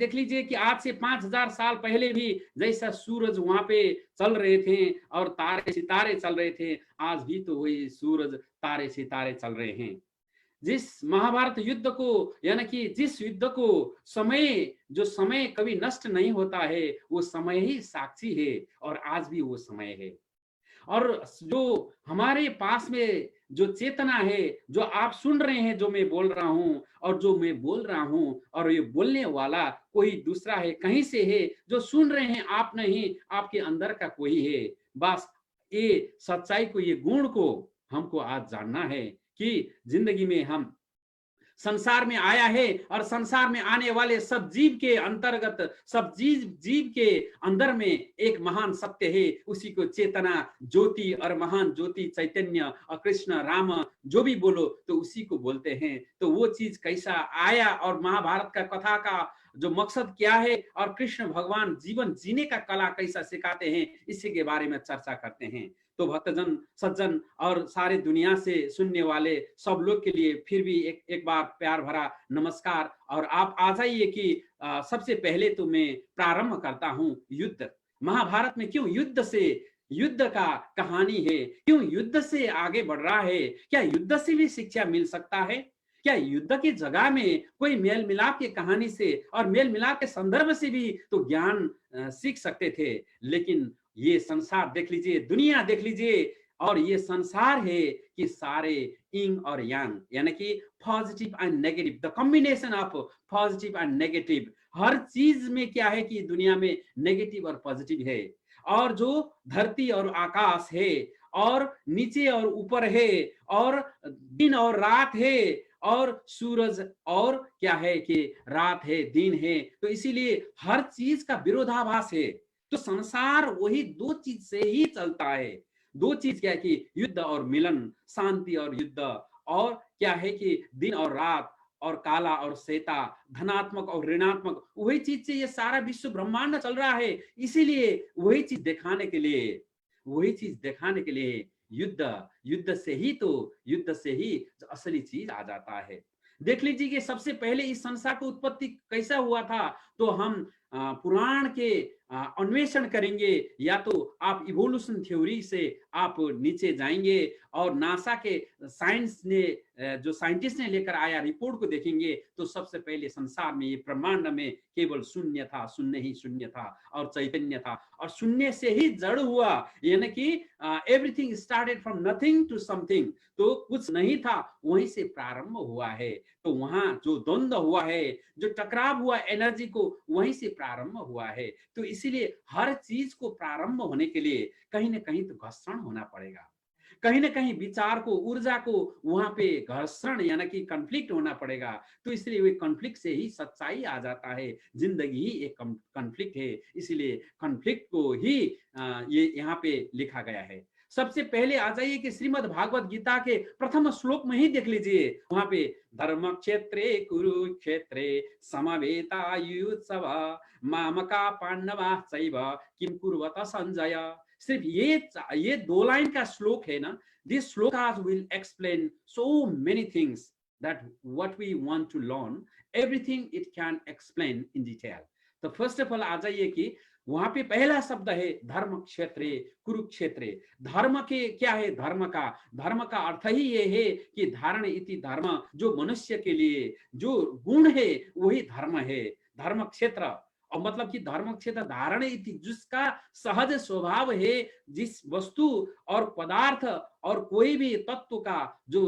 देख लीजिए कि आज से 5000 साल पहले भी जैसा सूरज वहां पे चल रहे थे और तारे सितारे चल रहे थे, आज भी तो वही सूरज तारे सितारे चल रहे हैं। जिस महाभारत युद्ध को, यानी कि जिस युद्ध को समय, जो समय कभी नष्ट नहीं होता है, वो समय ही साक्षी है और आज भी वो समय है। और जो हमारे पास में जो चेतना है, जो आप सुन रहे हैं, जो मैं बोल रहा हूं और जो मैं बोल रहा हूं, और ये बोलने वाला कोई दूसरा है, कहीं से है, जो सुन रहे हैं आप नहीं, आपके अंदर का कोई है। बस ये सच्चाई को, ये गुण को हमको आज जानना है कि जिंदगी में हम संसार में आया है और संसार में आने वाले सब जीव के अंतर्गत, सब जीव के अंदर में एक महान सत्य है, उसी को चेतना, ज्योति और महान ज्योति चैतन्य और कृष्ण राम जो भी बोलो तो उसी को बोलते हैं। तो वो चीज कैसा आया और महाभारत का कथा का जो मकसद क्या है और कृष्ण भगवान जीवन जीने का कला कैसा सिखाते हैं, इसी के बारे में चर्चा करते हैं। तो भक्तजन, सज्जन और सारे दुनिया से सुनने वाले सब लोग के लिए फिर भी एक बार प्यार भरा नमस्कार। और आप आ जाइए कि सबसे पहले तो मैं प्रारंभ करता हूं युद्ध। महाभारत में क्यों युद्ध से, युद्ध का कहानी है, क्यों युद्ध से आगे बढ़ रहा है? क्या युद्ध से भी शिक्षा मिल सकता है? क्या युद्ध की जगह में कोई मेल मिलाप की कहानी से और मेल मिलाप के संदर्भ से भी तो ज्ञान सीख सकते थे? लेकिन ये संसार देख लीजिए, दुनिया देख लीजिए, और ये संसार है कि सारे इंग और यांग, यानी कि positive and negative, the combination of positive and negative. हर चीज में क्या है कि दुनिया में नेगेटिव और पॉजिटिव है। और जो धरती और आकाश है, और नीचे और ऊपर है, और दिन और रात है, और सूरज और क्या है कि रात है, दिन है, तो इसीलिए हर चीज का विरोधाभास है। तो संसार वही दो चीज से ही चलता है। दो चीज क्या है कि युद्ध और मिलन, शांति और युद्ध, और क्या है कि दिन और रात, और काला और श्वेता, धनात्मक और ऋणात्मक, वही चीज से ये सारा विश्व ब्रह्मांड चल रहा है। इसीलिए वही चीज दिखाने के लिए, वही चीज दिखाने के लिए युद्ध, युद्ध से ही तो, युद्ध से ही असली चीज आ जाता है। देख लीजिए कि सबसे पहले इस संसार की उत्पत्ति कैसा हुआ था, तो हम पुराण के अन्वेषण करेंगे, या तो आप इवोल्यूशन थ्योरी से आप नीचे जाएंगे और नासा के साइंस ने, जो साइंटिस्ट ने लेकर आया रिपोर्ट को देखेंगे, तो सबसे पहले संसार में, ये ब्रह्मांड में केवल शून्य था, शून्य ही शून्य था और चैतन्य था, और शून्य से ही जड़ हुआ, यानी कि everything started from nothing to something. तो कुछ नहीं था, वहीं से प्रारंभ हुआ है। तो वहां जो द्वंद्व हुआ है, जो टकराव हुआ एनर्जी को, वहीं से प्रारंभ हुआ है। तो इसीलिए हर चीज को प्रारंभ होने के लिए कहीं ना कहीं तो घर्षण होना पड़ेगा, कहीं ना कहीं विचार को, ऊर्जा को वहां पे घर्षण यानी कि कॉन्फ्लिक्ट होना पड़ेगा। तो इसलिए वे कॉन्फ्लिक्ट से ही सच्चाई आ जाता है। जिंदगी ही एक कॉन्फ्लिक्ट है, इसीलिए कॉन्फ्लिक्ट को ही ये यहाँ पे लिखा गया है। सबसे पहले आ जाइए कि श्रीमद् भागवत गीता के प्रथम श्लोक में ही देख लीजिए, वहां पे धर्म क्षेत्रे कुरुक्षेत्रे समवेतायुत्सव मामका पांडवा चैव किम कुर्वत संजय। सिर्फ ये दो लाइन का श्लोक है ना, this shlokas will explain so many things that what we want to learn, everything it can explain in detail. तो फर्स्ट ऑफ ऑल आ जाइए कि वहां पे पहला शब्द है धर्म क्षेत्रे कुरुक्षेत्रे। धर्म के क्या है? धर्म का अर्थ ही ये है कि धारण इति धर्म, जो मनुष्य के लिए जो गुण है वही धर्म है। धर्म क्षेत्र और मतलब कि धर्म क्षेत्र धारण इति, जिसका सहज स्वभाव है, जिस वस्तु और पदार्थ और कोई भी तत्व का जो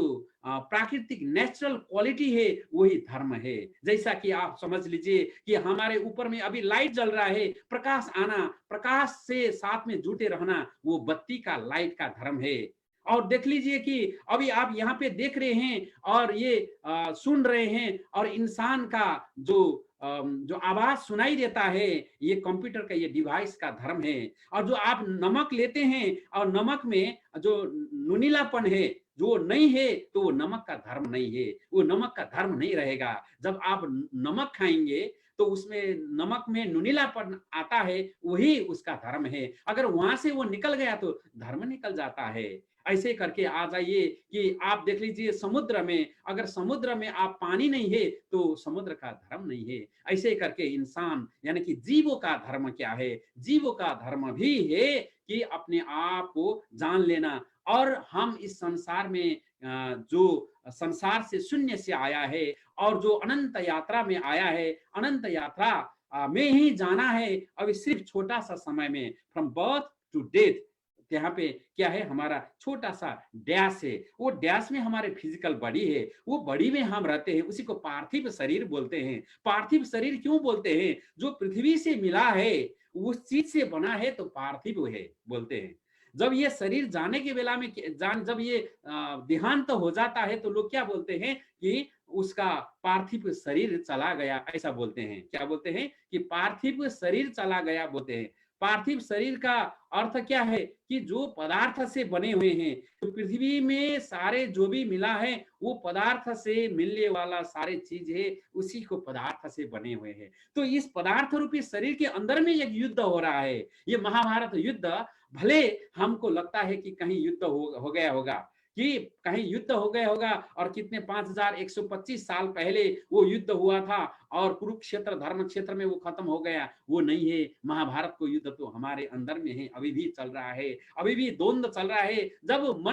प्राकृतिक नेचुरल क्वालिटी है वही धर्म है। जैसा कि आप समझ लीजिए कि हमारे ऊपर में अभी लाइट जल रहा है, प्रकाश आना, प्रकाश से साथ में जुटे रहना, वो बत्ती का, लाइट का धर्म है। और देख लीजिए कि अभी आप यहाँ पे देख रहे हैं और ये सुन रहे हैं, और इंसान का जो आवाज सुनाई देता है, ये कंप्यूटर का, ये डिवाइस का धर्म है। और जो आप नमक लेते हैं और नमक में जो नुनीलापन है, जो नहीं है, तो वो नमक का धर्म नहीं है, वो नमक का धर्म नहीं रहेगा। जब आप नमक खाएंगे तो उसमें नमक में नुनीलापन आता है, वही उसका धर्म है। अगर वहां से वो निकल गया तो धर्म निकल जाता है। ऐसे करके आ जाइए कि आप देख लीजिए समुद्र में, अगर समुद्र में आप पानी नहीं है तो समुद्र का धर्म नहीं है। ऐसे करके इंसान यानी कि जीवों का धर्म क्या है? जीवों का धर्म भी है कि अपने आप को जान लेना। और हम इस संसार में जो संसार से शून्य से आया है और जो अनंत यात्रा में आया है, अनंत यात्रा में ही जाना है। अभी सिर्फ छोटा सा समय में, फ्रॉम बर्थ टू डेथ, यहाँ पे क्या है, हमारा छोटा सा डैश है। वो डैश में हमारे फिजिकल बॉडी है, वो बॉडी में हम रहते हैं, उसी को पार्थिव शरीर बोलते हैं। पार्थिव शरीर क्यों बोलते हैं? जो पृथ्वी से मिला है उस चीज से बना है तो पार्थिव है बोलते हैं। जब ये शरीर जाने के बेला में जब ये देहांत हो जाता है तो लोग क्या बोलते हैं कि उसका पार्थिव शरीर चला गया, ऐसा बोलते हैं। क्या बोलते हैं? कि पार्थिव शरीर चला गया बोलते हैं। पार्थिव शरीर का अर्थ क्या है? कि जो पदार्थ से बने हुए हैं, तो पृथ्वी में सारे जो भी मिला है वो पदार्थ से मिलने वाला सारे चीज है, उसी को पदार्थ से बने हुए हैं। तो इस पदार्थ रूपी शरीर के अंदर में एक युद्ध हो रहा है। ये महाभारत युद्ध, भले हमको लगता है कि कहीं युद्ध हो गया होगा, कि कहीं युद्ध हो गया होगा और कितने 5125 साल पहले वो युद्ध हुआ था और कुरुक्षेत्र धर्म क्षेत्र में वो खत्म हो गया, वो नहीं है। महाभारत को युद्ध तो हमारे अंदर में है, अभी भी चल रहा है, अभी भी द्वंद्व चल रहा है। जब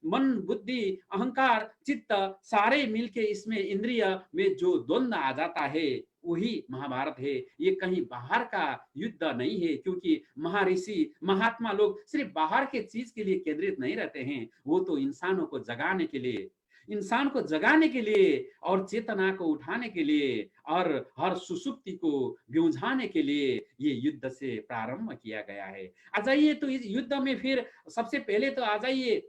मन बुद्धि अहंकार चित्त सारे मिलके इसमें इंद्रिय में जो द्वंद्व आ जाता है वही महाभारत है। ये कहीं बाहर का युद्ध नहीं है, क्योंकि महर्षि महात्मा लोग सिर्फ बाहर के चीज के लिए केंद्रित नहीं रहते हैं, वो तो इंसानों को जगाने के लिए, इंसान को जगाने के लिए और चेतना को उठाने के लिए और हर सुसुप्ति को ब्यूझाने के लिए ये युद्ध से प्रारंभ किया गया है। आ जाइए तो इस युद्ध में फिर सबसे पहले तो आ जाइए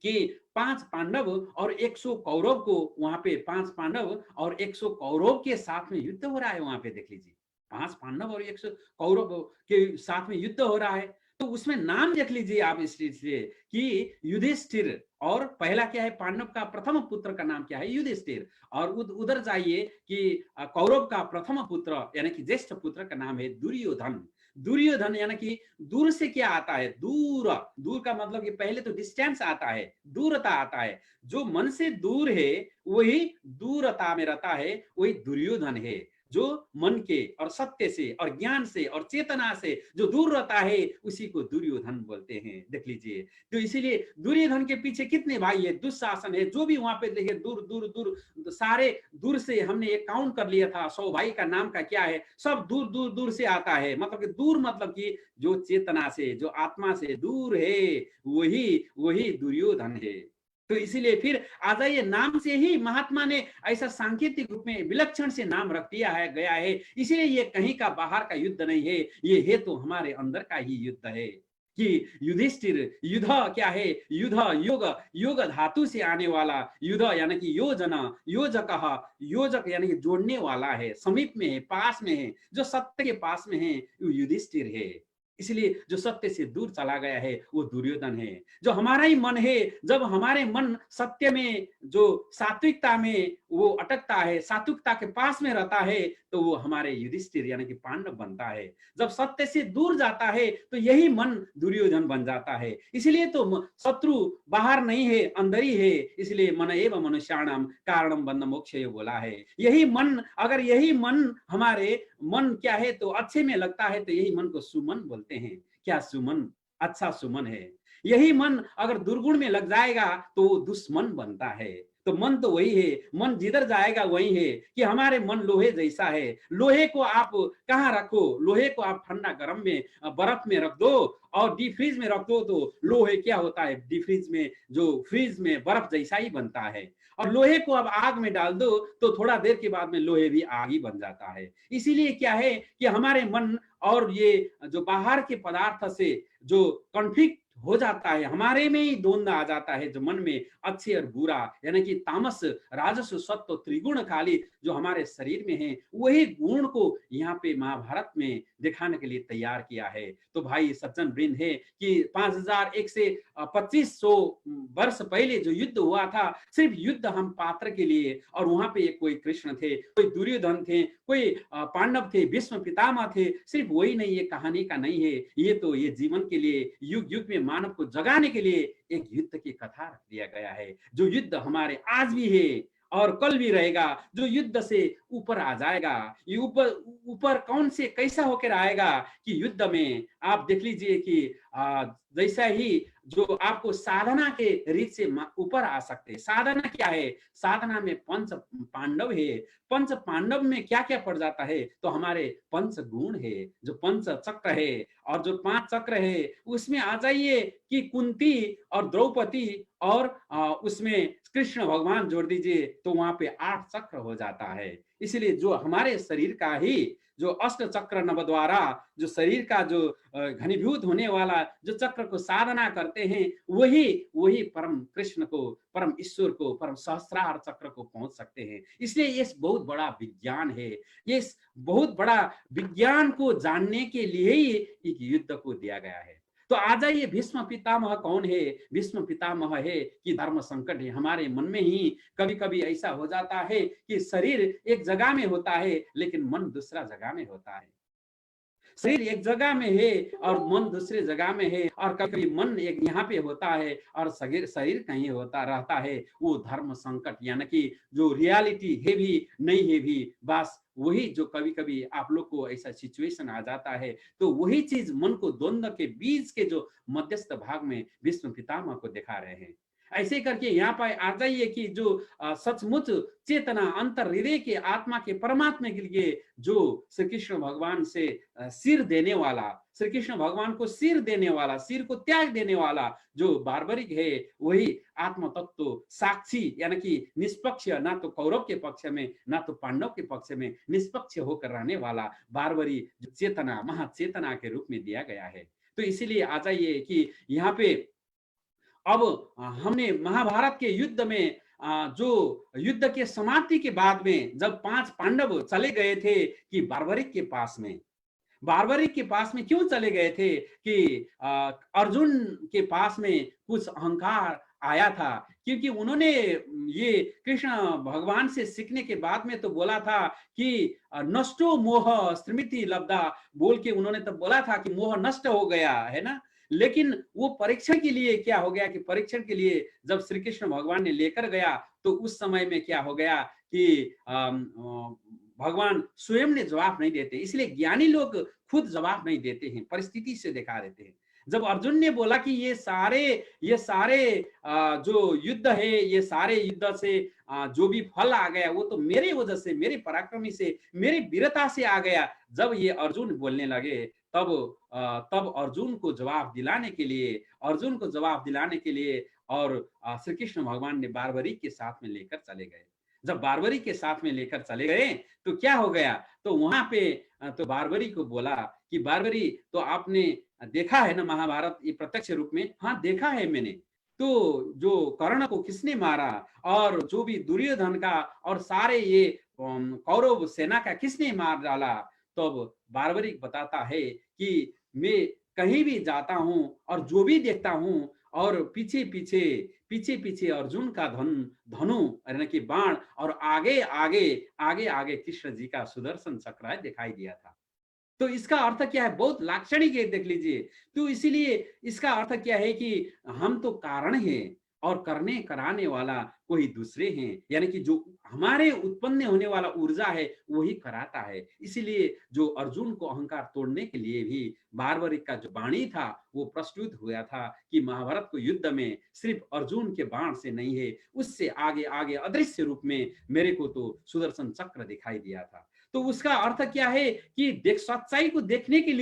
कि 5 पांडव और 100 कौरव को, वहां पे 5 पांडव और 100 कौरव के साथ में युद्ध हो रहा है। वहां पे देख लीजिए 5 पांडव और 100 कौरव के साथ में युद्ध हो रहा है। तो उसमें नाम देख लीजिए आप इस चीज से कि युधिष्ठिर, और पहला क्या है, पांडव का प्रथम पुत्र का नाम क्या है? युधिष्ठिर। और उधर जाइए कि कौरव का प्रथम पुत्र यानी कि ज्येष्ठ पुत्र का नाम है दुर्योधन। दुर्योधन यानी कि दूर से क्या आता है? दूर, दूर का मतलब कि पहले तो डिस्टेंस आता है, दूरता आता है। जो मन से दूर है वही दूरता में रहता है, वही दुर्योधन है। जो मन के और सत्य से और ज्ञान से और चेतना से जो दूर रहता है उसी को दुर्योधन बोलते हैं। देख लीजिए, तो इसीलिए दुर्योधन के पीछे कितने भाई है? दुशासन है, जो भी वहां पे देखिए दूर दूर दूर सारे दूर से, हमने एक काउंट कर लिया था 100 भाई का नाम का क्या है, सब दूर दूर दूर से आता है। मतलब कि दूर मतलब कि जो चेतना से, जो आत्मा से दूर है वही वही दुर्योधन है। तो इसीलिए फिर आ जाइए, नाम से ही महात्मा ने ऐसा सांकेतिक रूप में विलक्षण से नाम रख दिया है गया है। इसीलिए ये कहीं का बाहर का युद्ध नहीं है, ये है तो हमारे अंदर का ही युद्ध है। कि युधिष्ठिर, युद्ध क्या है? युद्ध योग, योग धातु से आने वाला युद्ध यानी कि योजना, योजक, योजक यानी कि जोड़ने वाला है, समीप में है, पास में है, जो सत्य के पास में है, युधिष्ठिर है। इसलिए जो सत्य से दूर चला गया है वो दुर्योधन है। जो हमारा ही मन है, जब हमारे मन सत्य में, जो सात्विकता में वो अटकता है, सात्विकता के पास में रहता है, तो वो हमारे युधिष्ठिर यानी कि पांडव बनता है। जब सत्य से दूर जाता है तो यही मन दुर्योधन बन जाता है। इसलिए तो शत्रु बाहर नहीं है, अंदर ही है। इसलिए मन एव मनुष्याणाम कारणम बंध मोक्ष बोला है। यही मन, अगर यही मन हमारे मन क्या है तो अच्छे में लगता है तो यही मन को सुमन बोलते हैं। क्या सुमन? अच्छा सुमन है। यही मन अगर दुर्गुण में लग जाएगा तो वो दुश्मन बनता है। तो मन तो वही है, मन जिधर जाएगा वही है। कि हमारे मन लोहे जैसा है, लोहे को आप कहाँ रखो? लोहे को आप ठंडा गर्म में, बर्फ में रख दो और डी फ्रीज में रख दो तो लोहे क्या होता है? डी फ्रीज में, जो फ्रीज में बर्फ जैसा ही बनता है। और लोहे को अब आग में डाल दो तो थोड़ा देर के बाद में लोहे भी आग ही बन जाता है। इसीलिए क्या है कि हमारे मन और ये जो बाहर के पदार्थ से जो कॉन्फ्लिक्ट हो जाता है, हमारे में ही द्वंद्व आ जाता है। जो मन में अच्छे और बुरा यानी कि तामस राजस सत्व त्रिगुण खाली जो हमारे शरीर में है, वही गुण को यहाँ पे महाभारत में दिखाने के लिए तैयार किया है। तो भाई सज्जन वृंद है कि 5100 से 2500 वर्ष पहले जो युद्ध हुआ था, सिर्फ युद्ध हम पात्र के लिए, और वहां पे कोई कृष्ण थे, कोई दुर्योधन थे, कोई पांडव थे, भीष्म पितामह थे, सिर्फ वही नहीं, ये कहानी का नहीं है। ये तो ये जीवन के लिए युग युग में मानव को जगाने के लिए एक युद्ध की कथा रख दिया गया है, जो युद्ध हमारे आज भी है और कल भी रहेगा, जो युद्ध से ऊपर आ जाएगा। ये ऊपर ऊपर कौन से कैसा होकर आएगा कि युद्ध में आप देख लीजिए कि जैसा ही जो आपको साधना के रीत से ऊपर आ सकते हैं। साधना क्या है? साधना में पंच पांडव है। पंच पांडव में क्या क्या पड़ जाता है? तो हमारे पंच गुण है, जो पंच चक्र है और जो 5 चक्र है, उसमें आ जाइए कि कुंती और द्रौपदी और उसमें कृष्ण भगवान जोड़ दीजिए तो वहां पे 8 चक्र हो जाता है। इसलिए जो हमारे शरीर का ही जो अष्ट चक्र नव द्वारा जो शरीर का जो घनीभूत होने वाला जो चक्र को साधना करते हैं, वही वही परम कृष्ण को, परम ईश्वर को, परम सहस्रार चक्र को पहुंच सकते हैं। इसलिए ये बहुत बड़ा विज्ञान है। ये बहुत बड़ा विज्ञान को जानने के लिए ही एक युद्ध को दिया गया है। तो आ जाइए, भीष्म पितामह कौन है? भीष्म पितामह है कि धर्म संकट है। हमारे मन में ही कभी कभी ऐसा हो जाता है कि शरीर एक जगह में होता है लेकिन मन दूसरा जगह में होता है। शरीर एक जगह में है और मन दूसरे जगह में है, और कभी मन एक यहाँ पे होता है और शरीर कहीं होता रहता है। वो धर्म संकट यानी कि जो रियलिटी है भी नहीं है भी, बस वही जो कभी कभी आप लोग को ऐसा सिचुएशन आ जाता है, तो वही चीज मन को द्वंद्व के बीच के जो मध्यस्थ भाग में भीष्म पितामह को दिखा रहे हैं। ऐसे करके यहाँ पर आ जाइए कि जो सचमुच चेतना अंतर हृदय के आत्मा के परमात्मा के लिए जो श्री कृष्ण भगवान से सिर देने वाला, श्री कृष्ण भगवान को सिर देने वाला, सिर को त्याग देने वाला जो बार्बरिक है, वही आत्म तत्व साक्षी यानी कि निष्पक्ष, ना तो कौरव के पक्ष में ना तो पांडव के पक्ष में, निष्पक्ष होकर रहने वाला बार्बरी जो चेतना महाचेतना के रूप में दिया गया है। तो इसीलिए आ जाइए कि यहाँ पे अब हमने महाभारत के युद्ध में जो युद्ध के समाप्ति के बाद में जब 5 पांडव चले गए थे कि बार्बरिक के पास में, बार्बरिक के पास में क्यों चले गए थे कि अर्जुन के पास में कुछ अहंकार आया था, क्योंकि उन्होंने ये कृष्ण भगवान से सीखने के बाद में तो बोला था कि नष्टो मोह स्मृति लब्धा, बोल के उन्होंने तो बोला था कि मोह नष्ट हो गया है ना। लेकिन वो परीक्षण के लिए क्या हो गया कि परीक्षण के लिए जब श्री कृष्ण भगवान ने लेकर गया तो उस समय में क्या हो गया कि भगवान स्वयं ने जवाब नहीं देते। इसलिए ज्ञानी लोग खुद जवाब नहीं देते हैं, परिस्थिति से दिखा देते हैं। जब अर्जुन ने बोला कि ये सारे जो युद्ध है, ये सारे युद्ध से जो भी फल आ गया वो तो मेरे वजह से, मेरे पराक्रमी से, मेरी वीरता से आ गया, जब ये अर्जुन बोलने लगे तब अर्जुन को जवाब दिलाने के लिए और श्री कृष्ण भगवान ने बार्बरिक के साथ में लेकर चले गए। जब बार्बरी के साथ में लेकर चले गए तो क्या हो गया, तो वहां पे तो बार्बरी को बोला कि बार्बरी, तो आपने देखा है ना महाभारत ये प्रत्यक्ष रूप में? हाँ देखा है मैंने। तो जो कर्ण को किसने मारा और जो भी दुर्योधन का और सारे ये कौरव सेना का किसने मार डाला? तो अब बार्बरिक बताता है कि मैं कहीं भी जाता हूं और जो भी देखता हूं और पीछे पीछे अर्जुन का धनु यानी कि बाण और आगे कृष्ण जी का सुदर्शन चक्र दिखाई दिया था। तो इसका अर्थ क्या है? बहुत लाक्षणिक है, देख लीजिए। तो इसीलिए इसका अर्थ क्या है कि हम तो कारण हैं और करने कराने वाला कोई दूसरे हैं, यानी कि जो हमारे उत्पन्न होने वाला ऊर्जा है वही कराता है। इसीलिए जो अर्जुन को अहंकार तोड़ने के लिए भी बार्बरिक का जो वाणी था वो प्रस्तुत हुआ था कि महाभारत को युद्ध में सिर्फ अर्जुन के बाण से नहीं है, उससे आगे अदृश्य रूप में मेरे को तो सुदर्शन चक्र दिखाई दिया था। तो उसका अर्थ क्या है कि सच्चाई को देखने के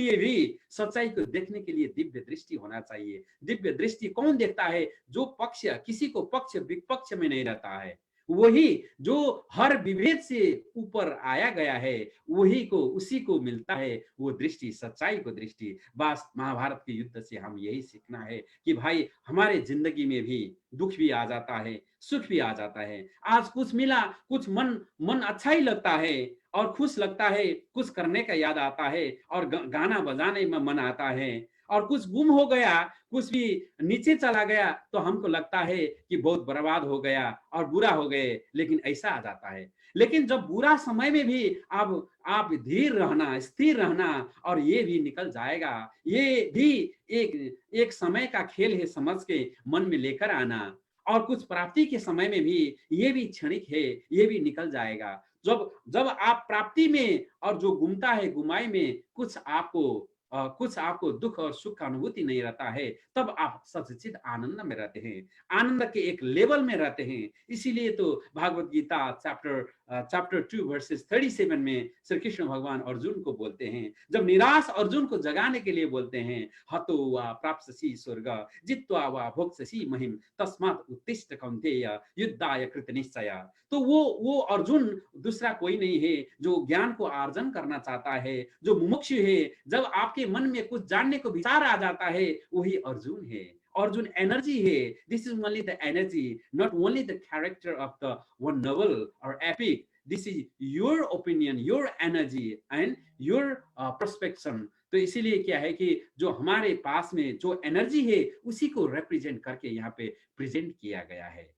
लिए दिव्य दृष्टि होना चाहिए। दिव्य दृष्टि कौन देखता है? जो पक्ष किसी को पक्ष विपक्ष में नहीं रहता है, वही जो हर विभेद से ऊपर आया गया है, उसी को मिलता है वो दृष्टि, सच्चाई को दृष्टि। बस महाभारत के युद्ध से हम यही सीखना है कि भाई हमारे जिंदगी में भी दुख भी आ जाता है, सुख भी आ जाता है। आज कुछ मिला, कुछ मन अच्छा ही लगता है और खुश लगता है, कुछ करने का याद आता है और गाना बजाने में मन आता है और कुछ गुम हो गया, कुछ भी नीचे चला गया, तो हमको लगता है कि बहुत बर्बाद हो गया और बुरा हो गए, लेकिन ऐसा आ जाता है। लेकिन जब बुरा समय में भी आप धीर रहना, स्थिर रहना, और ये भी निकल जाएगा, ये भी एक एक समय का खेल है समझ के मन में लेकर आना, और कुछ प्राप्ति के समय में भी ये भी क्षणिक है, ये भी निकल जाएगा। जब जब आप प्राप्ति में और जो गुमता है गुमाई में कुछ आपको दुख और सुख का अनुभूति नहीं रहता है, तब आप सचित आनंद में रहते हैं, आनंद के एक लेवल में रहते हैं। इसीलिए तो भागवत गीता चैप्टर 2 वर्सेस 37 में श्री कृष्ण भगवान अर्जुन को बोलते हैं, जब निराश अर्जुन को जगाने के लिए बोलते हैं, हतो वा प्राप्स्यसि स्वर्ग जित्वा वा भोक्ष्यसि महिम तस्मात् उत्तिष्ठ कौन्तेय युद्धाय कृत निश्चय। तो वो अर्जुन दूसरा कोई नहीं है, जो ज्ञान को आर्जन करना चाहता है, जो मुमुक्षु है। जब आपके मन में कुछ जानने को विचार आ जाता है, वही अर्जुन है। अर्जुन एनर्जी है। This is only the energy, not only the character of the one novel और epic. This is your opinion, your energy and your perspection. तो इसीलिए क्या है कि जो हमारे पास में जो एनर्जी है, उसी को रिप्रेजेंट करके यहाँ पे प्रेजेंट किया गया है।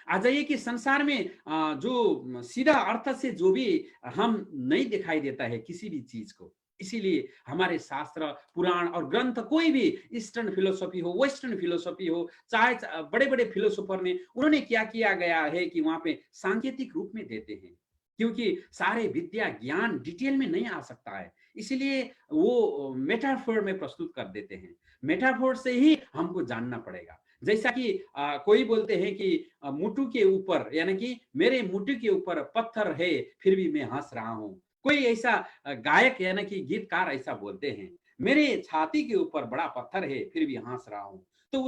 आ जाइए कि संसार में जो सीधा अर्थ से जो भी हम नहीं दिखाई देता है किसी भी चीज को, इसीलिए हमारे शास्त्र, पुराण और ग्रंथ, कोई भी ईस्टर्न फिलोसॉफी हो, वेस्टर्न फिलोसॉफी हो, चाहे बड़े बड़े फिलोसोफर ने, उन्होंने क्या किया गया है कि वहां पे सांकेतिक रूप में देते हैं, क्योंकि सारे विद्या ज्ञान डिटेल में नहीं आ सकता है, इसलिए वो मेटाफोर में प्रस्तुत कर देते हैं। मेटाफोर से ही हमको जानना पड़ेगा। जैसा कि कोई बोलते हैं कि मुट्ठू के ऊपर, यानी कि मेरे मुट्ठी के ऊपर पत्थर है फिर भी मैं हंस रहा हूं। कोई ऐसा गायक यानी कि गीतकार ऐसा बोलते हैं, मेरे छाती के ऊपर बड़ा पत्थर है फिर भी हंस रहा हूं। तो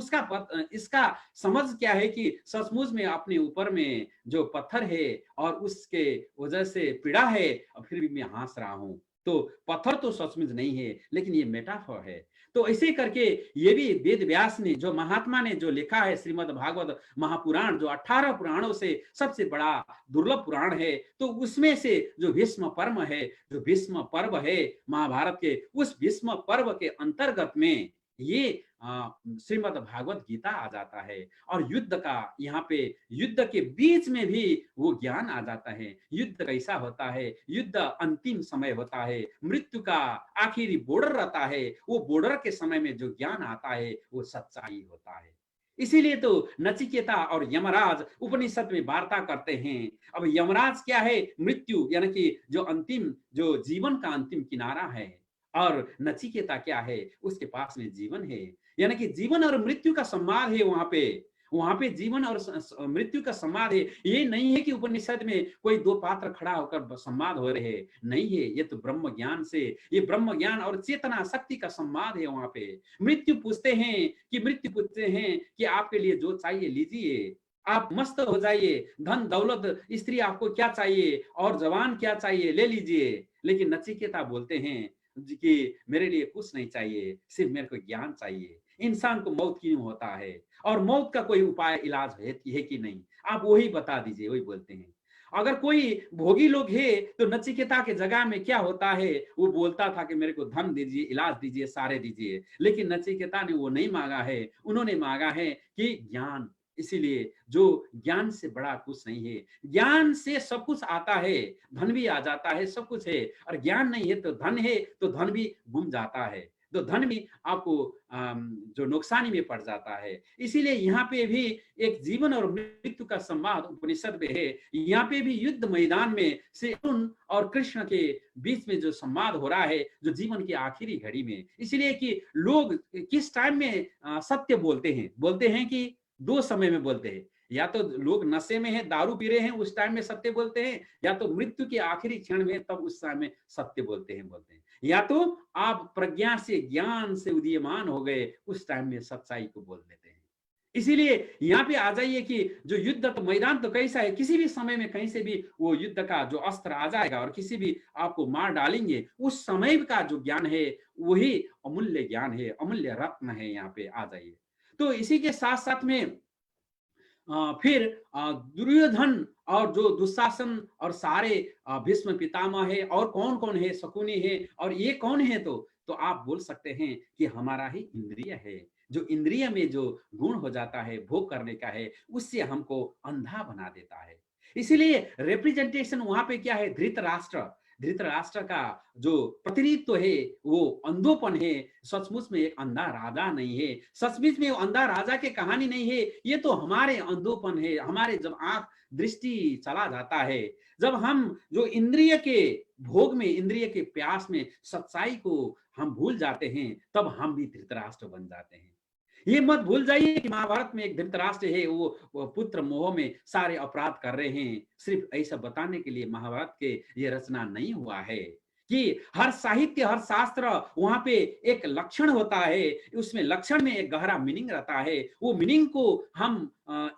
इसका समझ क्या है कि सचमुच में अपने ऊपर में जो पत्थर है और उसके वजह से पीड़ा है और फिर भी मैं हंस रहा हूं। तो पत्थर तो सचमुच नहीं है, लेकिन ये मेटाफोर है। तो ऐसे करके ये भी वेद व्यास ने, जो महात्मा ने जो लिखा है, श्रीमद् भागवत महापुराण, जो 18 पुराणों से सबसे बड़ा दुर्लभ पुराण है, तो उसमें से जो भीष्म पर्व है, जो भीष्म पर्व है महाभारत के, उस भीष्म पर्व के अंतर्गत में ये श्रीमद् भागवत गीता आ जाता है। और युद्ध का यहाँ पे, युद्ध के बीच में भी वो ज्ञान आ जाता है। युद्ध कैसा होता है, युद्ध अंतिम समय होता है, मृत्यु का आखिरी बॉर्डर रहता है, वो बॉर्डर के समय में जो ज्ञान आता है वो सच्चाई होता है। इसीलिए तो नचिकेता और यमराज उपनिषद में वार्ता करते हैं। अब यमराज क्या है, मृत्यु, यानी कि जो अंतिम, जो जीवन का अंतिम किनारा है, और नचिकेता क्या है, उसके पास में जीवन है, यानी कि जीवन और मृत्यु का संवाद है। वहां पे जीवन और मृत्यु का संवाद है। ये नहीं है कि उपनिषद में कोई दो पात्र खड़ा होकर संवाद हो रहे, नहीं है। ये तो ब्रह्म ज्ञान से, ये ब्रह्म ज्ञान और चेतना शक्ति का संवाद है। वहां पे मृत्यु पूछते हैं कि आपके लिए जो चाहिए लीजिए, आप मस्त हो जाइए, धन दौलत स्त्री आपको क्या चाहिए और जवान क्या चाहिए ले लीजिए। लेकिन नचिकेता बोलते हैं कि मेरे लिए कुछ नहीं चाहिए, सिर्फ मेरे को ज्ञान चाहिए। इंसान को मौत क्यों होता है और मौत का कोई उपाय, इलाज है कि नहीं, आप वही बता दीजिए। वही बोलते हैं। अगर कोई भोगी लोग है तो नचिकेता के जगह में क्या होता है, वो बोलता था कि मेरे को धन दीजिए, इलाज दीजिए, सारे दीजिए। लेकिन नचिकेता ने वो नहीं मांगा है, उन्होंने मांगा है कि ज्ञान। इसीलिए जो ज्ञान से बड़ा कुछ नहीं है, ज्ञान से सब कुछ आता है, धन भी आ जाता है, सब कुछ है। और ज्ञान नहीं है तो धन है, तो धन भी गुम जाता है, तो धन भी आपको जो नुकसानी में पड़ जाता है। इसीलिए यहाँ पे भी एक जीवन और मृत्यु का संवाद उपनिषद में है। यहाँ पे भी युद्ध मैदान में श्री अर्जुन और कृष्ण के बीच में जो संवाद हो रहा है, जो जीवन की आखिरी घड़ी में। इसलिए कि लोग किस टाइम में सत्य बोलते हैं कि दो समय में बोलते हैं। या तो लोग नशे में हैं, दारू पी रहे हैं, उस टाइम में सत्य बोलते हैं, या तो मृत्यु के आखिरी क्षण में, तब उस समय में सत्य बोलते हैं। या तो आप प्रज्ञा से, ज्ञान से उदीयमान हो गए, उस टाइम में सच्चाई को बोल देते हैं। इसीलिए यहाँ पे आ जाइए कि जो युद्ध तो मैदान तो कैसा है, किसी भी समय में कहीं से भी वो युद्ध का जो अस्त्र आ जाएगा और किसी भी आपको मार डालेंगे। उस समय का जो ज्ञान है वही अमूल्य ज्ञान है, अमूल्य रत्न है। यहाँ पे आ जाइए। तो इसी के साथ साथ में फिर दुर्योधन और जो दुशासन और सारे भीष्म पितामह है, और कौन कौन है, शकुनी है, और ये कौन है, तो तो आप बोल सकते हैं कि हमारा ही इंद्रिय है। जो इंद्रिय में जो गुण हो जाता है भोग करने का है, उससे हमको अंधा बना देता है। इसीलिए रिप्रेजेंटेशन वहां पे क्या है, धृतराष्ट्र। धृतराष्ट्र का जो प्रतिनिधित्व है वो अंधोपन है। सचमुच में एक अंधा राजा नहीं है, सचमुच में वो अंधा राजा की कहानी नहीं है, ये तो हमारे अंधोपन है। हमारे जब आंख दृष्टि चला जाता है, जब हम जो इंद्रिय के भोग में, इंद्रिय के प्यास में सच्चाई को हम भूल जाते हैं, तब हम भी धृतराष्ट्र बन जाते हैं। ये मत भूल जाइए कि महाभारत में एक धृतराष्ट्र है, वो पुत्र मोह में सारे अपराध कर रहे हैं। सिर्फ ऐसा बताने के लिए महाभारत के ये रचना नहीं हुआ है कि हर साहित्य, हर शास्त्र वहां पे एक लक्षण होता है, उसमें लक्षण में एक गहरा मीनिंग रहता है। वो मीनिंग को हम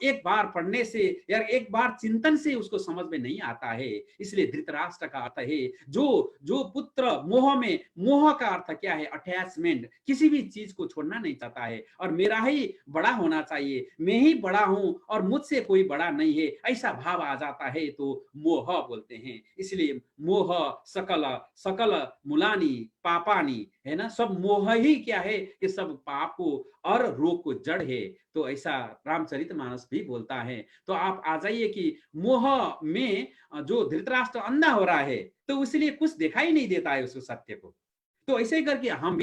एक बार पढ़ने से या एक बार चिंतन से उसको समझ में नहीं आता है। इसलिए धृतराष्ट्र का अर्थ है जो जो पुत्र मोह में, मोह का अर्थ क्या है, अटैचमेंट, किसी भी चीज को छोड़ना नहीं चाहता है और मेरा ही बड़ा होना चाहिए, मैं ही बड़ा हूं और मुझसे कोई बड़ा नहीं है, ऐसा भाव आ जाता है तो मोह बोलते हैं। इसलिए मोह सकल सकल मुलानी पापानी, है ना, सब मोह ही क्या है कि सब पाप को और रोग को जड़ है। तो ऐसा रामचरितमानस भी बोलता है। तो आप आ जाइए कि मोह में जो धृतराष्ट्र अंधा हो रहा है, तो इसलिए कुछ दिखाई नहीं देता है उसको सत्य को। तो ऐसे करके हम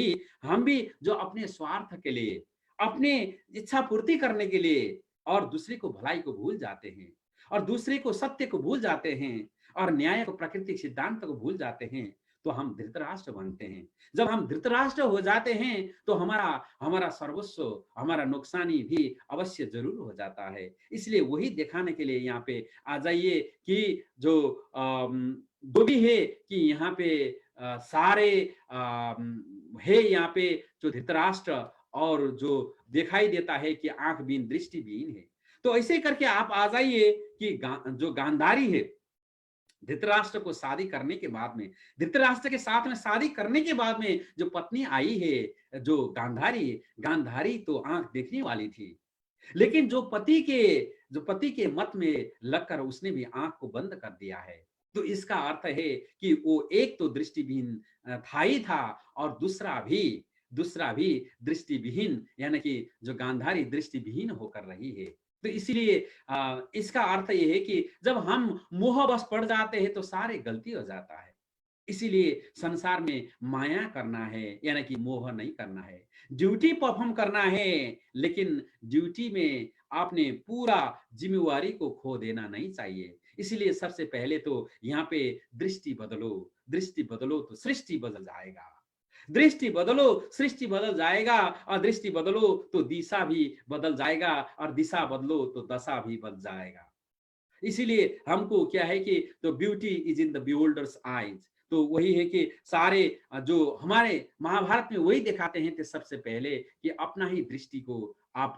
भी जो अपने स्वार्थ के लिए, अपने इच्छा पूर्ति करने के लिए और दूसरे को भलाई को भूल जाते हैं और दूसरे को सत्य को भूल जाते हैं और न्याय को, प्राकृतिक सिद्धांत को भूल जाते हैं, तो हम धृतराष्ट्र बनते हैं। जब हम धृतराष्ट्र हो जाते हैं तो हमारा हमारा सर्वस्व, हमारा नुकसानी भी अवश्य जरूर हो जाता है। इसलिए वही दिखाने के लिए यहाँ पे आ जाइए कि जो जो भी है कि यहाँ पे सारे है यहाँ पे जो धृतराष्ट्र, और जो दिखाई देता है कि आंख बीन दृष्टिहीन है। तो ऐसे करके आप आ जाइए कि जो गांधारी है, धृतराष्ट्र को शादी करने के बाद में, धृतराष्ट्र के साथ में शादी करने के बाद में जो पत्नी आई है, जो गांधारी, गांधारी तो आंख देखने वाली थी, लेकिन जो पति के मत में लगकर उसने भी आंख को बंद कर दिया है। तो इसका अर्थ है कि वो एक तो दृष्टिहीन था ही था, और दूसरा भी दृष्टिविहीन, यानी कि जो गांधारी दृष्टिविहीन होकर रही है। तो इसीलिए इसका अर्थ यह है कि जब हम मोहवश पड़ जाते हैं तो सारे गलती हो जाता है। इसीलिए संसार में माया करना है, यानी कि मोह नहीं करना है। ड्यूटी परफॉर्म करना है, लेकिन ड्यूटी में आपने पूरा जिम्मेवारी को खो देना नहीं चाहिए। इसीलिए सबसे पहले तो यहाँ पे दृष्टि बदलो, दृष्टि बदलो तो सृष्टि बदल जाएगा। दृष्टि बदलो, सृष्टि बदल जाएगा, और दृष्टि बदलो तो दिशा भी बदल जाएगा, और दिशा बदलो तो दशा भी बदल जाएगा। इसीलिए हमको क्या है कि तो beauty is in the beholder's eyes. तो वही है कि सारे जो हमारे महाभारत में वही दिखाते हैं कि सबसे पहले कि अपना ही दृष्टि को आप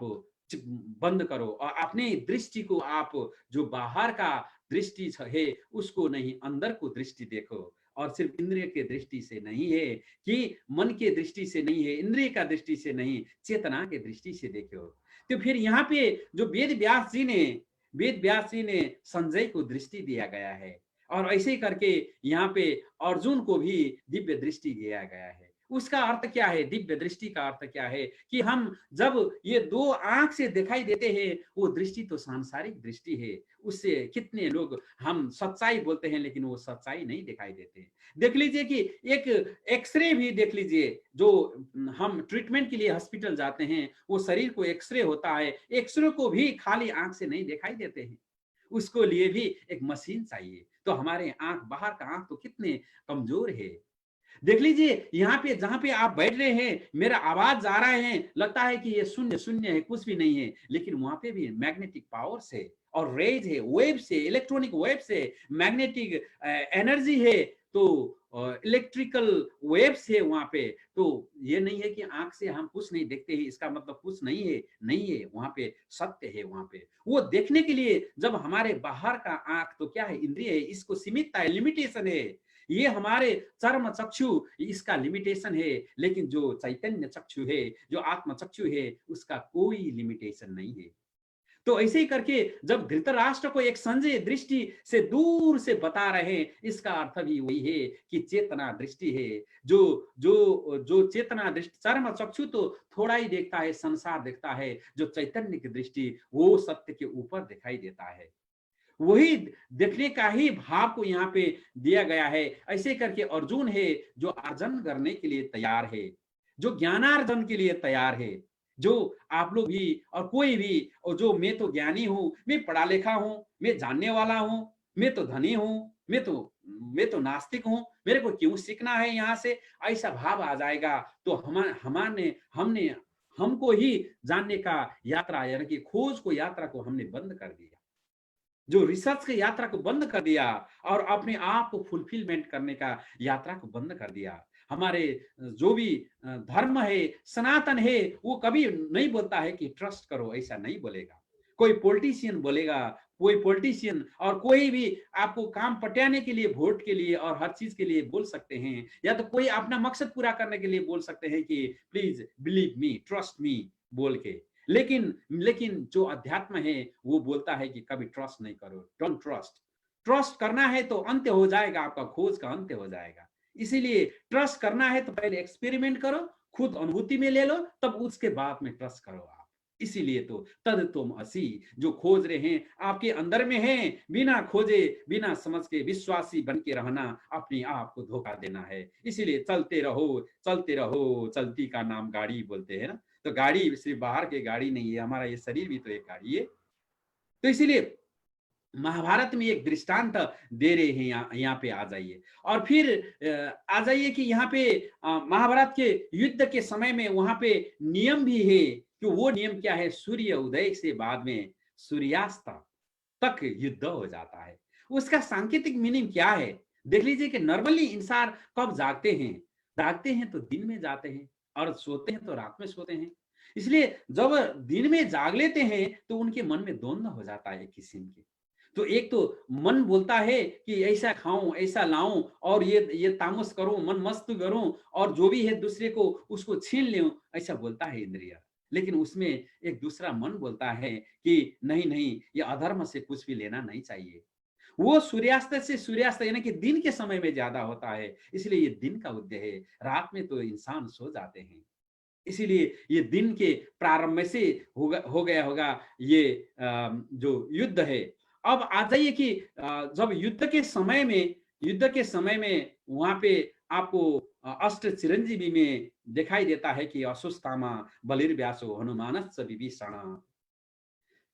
बंद करो, और अपने दृष्टि को आप जो बाहर का दृष्टि है उसको नहीं, अंदर को दृष्टि देखो। और सिर्फ इंद्रिय के दृष्टि से नहीं है, कि मन के दृष्टि से नहीं है, इंद्रिय का दृष्टि से नहीं, चेतना के दृष्टि से देखो। तो फिर यहाँ पे जो वेद व्यास जी ने संजय को दृष्टि दिया गया है, और ऐसे करके यहाँ पे अर्जुन को भी दिव्य दृष्टि दिया गया है। उसका अर्थ क्या है, दिव्य दृष्टि का अर्थ क्या है कि हम जब ये दो आंख से दिखाई देते हैं, वो दृष्टि तो सांसारिक दृष्टि है। उससे कितने लोग हम सच्चाई बोलते हैं, लेकिन वो सच्चाई नहीं दिखाई देते। देख लीजिए कि एक एक्सरे भी देख लीजिए, जो हम ट्रीटमेंट के लिए हॉस्पिटल जाते हैं, वो शरीर को एक्सरे होता है, एक्सरे को भी खाली आंख से नहीं दिखाई देते हैं, उसको लिए भी एक मशीन चाहिए। तो हमारे आंख, बाहर का आंख तो कितने कमजोर है। देख लीजिए यहाँ पे, जहां पे आप बैठ रहे हैं, मेरा आवाज जा रहा है, लगता है कि ये शून्य शून्य है, कुछ भी नहीं है, लेकिन वहां पे भी मैग्नेटिक पावर से और रेज है, वेव से, इलेक्ट्रॉनिक वेव से, मैग्नेटिक एनर्जी है, तो इलेक्ट्रिकल वेव्स है वहां पे। तो ये नहीं है कि आंख से हम कुछ नहीं देखते हैं, इसका मतलब कुछ नहीं है, नहीं है, वहां पे सत्य है। वहां पे वो देखने के लिए जब हमारे बाहर का आंख तो क्या है, इंद्रिय है, इसको सीमित है, लिमिटेशन है। ये हमारे चर्म चक्षु, इसका लिमिटेशन है, लेकिन जो चैतन्य चक्षु है, जो आत्म चक्षु है, उसका कोई लिमिटेशन नहीं है। तो ऐसे ही करके जब धृतराष्ट्र को एक संजय दृष्टि से दूर से बता रहे हैं, इसका अर्थ भी वही है कि चेतना दृष्टि है। जो जो जो चेतना दृष्टि, चर्म चक्षु तो थोड़ा ही देखता है, संसार देखता है। जो चैतन्य की दृष्टि, वो सत्य के ऊपर दिखाई देता है। वही देखने का ही भाव को यहाँ पे दिया गया है। ऐसे करके अर्जुन है जो अर्जन करने के लिए तैयार है, जो ज्ञानार्जन के लिए तैयार है। जो आप लोग भी और कोई भी, और जो मैं तो ज्ञानी हूं, मैं पढ़ा लिखा हूं, मैं जानने वाला हूं, मैं तो धनी हूं, मैं तो नास्तिक हूं, मेरे को क्यों सीखना है यहाँ से, ऐसा भाव आ जाएगा तो हमारे हमने हमको ही जानने का यात्रा, यानी कि खोज को, यात्रा को हमने बंद कर दिया। जो रिसर्च की यात्रा को बंद कर दिया और अपने आप को फुलफिलमेंट करने का यात्रा को बंद कर दिया। हमारे जो भी धर्म है, सनातन है, वो कभी नहीं बोलता है कि ट्रस्ट करो, ऐसा नहीं बोलेगा। कोई पॉलिटिशियन बोलेगा, कोई पॉलिटिशियन और कोई भी आपको काम पटाने के लिए, वोट के लिए और हर चीज के लिए बोल सकते हैं, या तो कोई अपना मकसद पूरा करने के लिए बोल सकते हैं कि please believe me, trust me बोल के। लेकिन लेकिन जो अध्यात्म है वो बोलता है कि कभी ट्रस्ट नहीं करो, डोंट ट्रस्ट। ट्रस्ट करना है तो अंत्य हो जाएगा, आपका खोज का अंत्य हो जाएगा। इसीलिए ट्रस्ट करना है तो पहले एक्सपेरिमेंट करो, खुद अनुभूति में ले लो, तब उसके बाद में ट्रस्ट करो आप। इसीलिए तो तद तुम असी, जो खोज रहे हैं आपके अंदर में है, बिना खोजे बिना समझ के विश्वासी बन के रहना, अपने आप को धोखा देना है। इसीलिए चलते रहो, चलते रहो, चलती का नाम गाड़ी बोलते हैं ना। तो गाड़ी सिर्फ बाहर की गाड़ी नहीं है, हमारा ये शरीर भी तो एक गाड़ी है। तो इसीलिए महाभारत में एक दृष्टांत दे रहे हैं, यहाँ पे आ जाइए। और फिर आ जाइए कि यहाँ पे महाभारत के युद्ध के समय में वहां पे नियम भी है कि वो नियम क्या है, सूर्य उदय से बाद में सूर्यास्त तक युद्ध हो जाता है। उसका सांकेतिक मीनिंग क्या है, देख लीजिए कि नॉर्मली इंसान कब जागते हैं तो दिन में जाते हैं, और सोते हैं तो रात में सोते हैं। इसलिए जब दिन में जाग लेते हैं तो उनके मन में द्वंद्व हो जाता है किस्म के। तो एक तो मन बोलता है कि ऐसा खाऊं, ऐसा लाऊं, और ये तामस करूं, मन मस्त करूं, और जो भी है दूसरे को उसको छीन लूं, ऐसा बोलता है इंद्रिय। लेकिन उसमें एक दूसरा मन बोलता है कि नहीं नहीं, ये अधर्म से कुछ भी लेना नहीं चाहिए। वो सूर्यास्त से सूर्यास्त यानी कि दिन के समय में ज्यादा होता है, इसलिए ये दिन का उद्देश्य है। रात में तो इंसान सो जाते हैं, इसीलिए ये दिन के प्रारंभ से हो गया होगा ये जो युद्ध है। अब आ जाइए कि जब युद्ध के समय में वहां पे आपको अष्ट चिरंजीवी में दिखाई देता है कि अश्वत्थामा बलिर्व्यासो हनुमानश्च विभीषण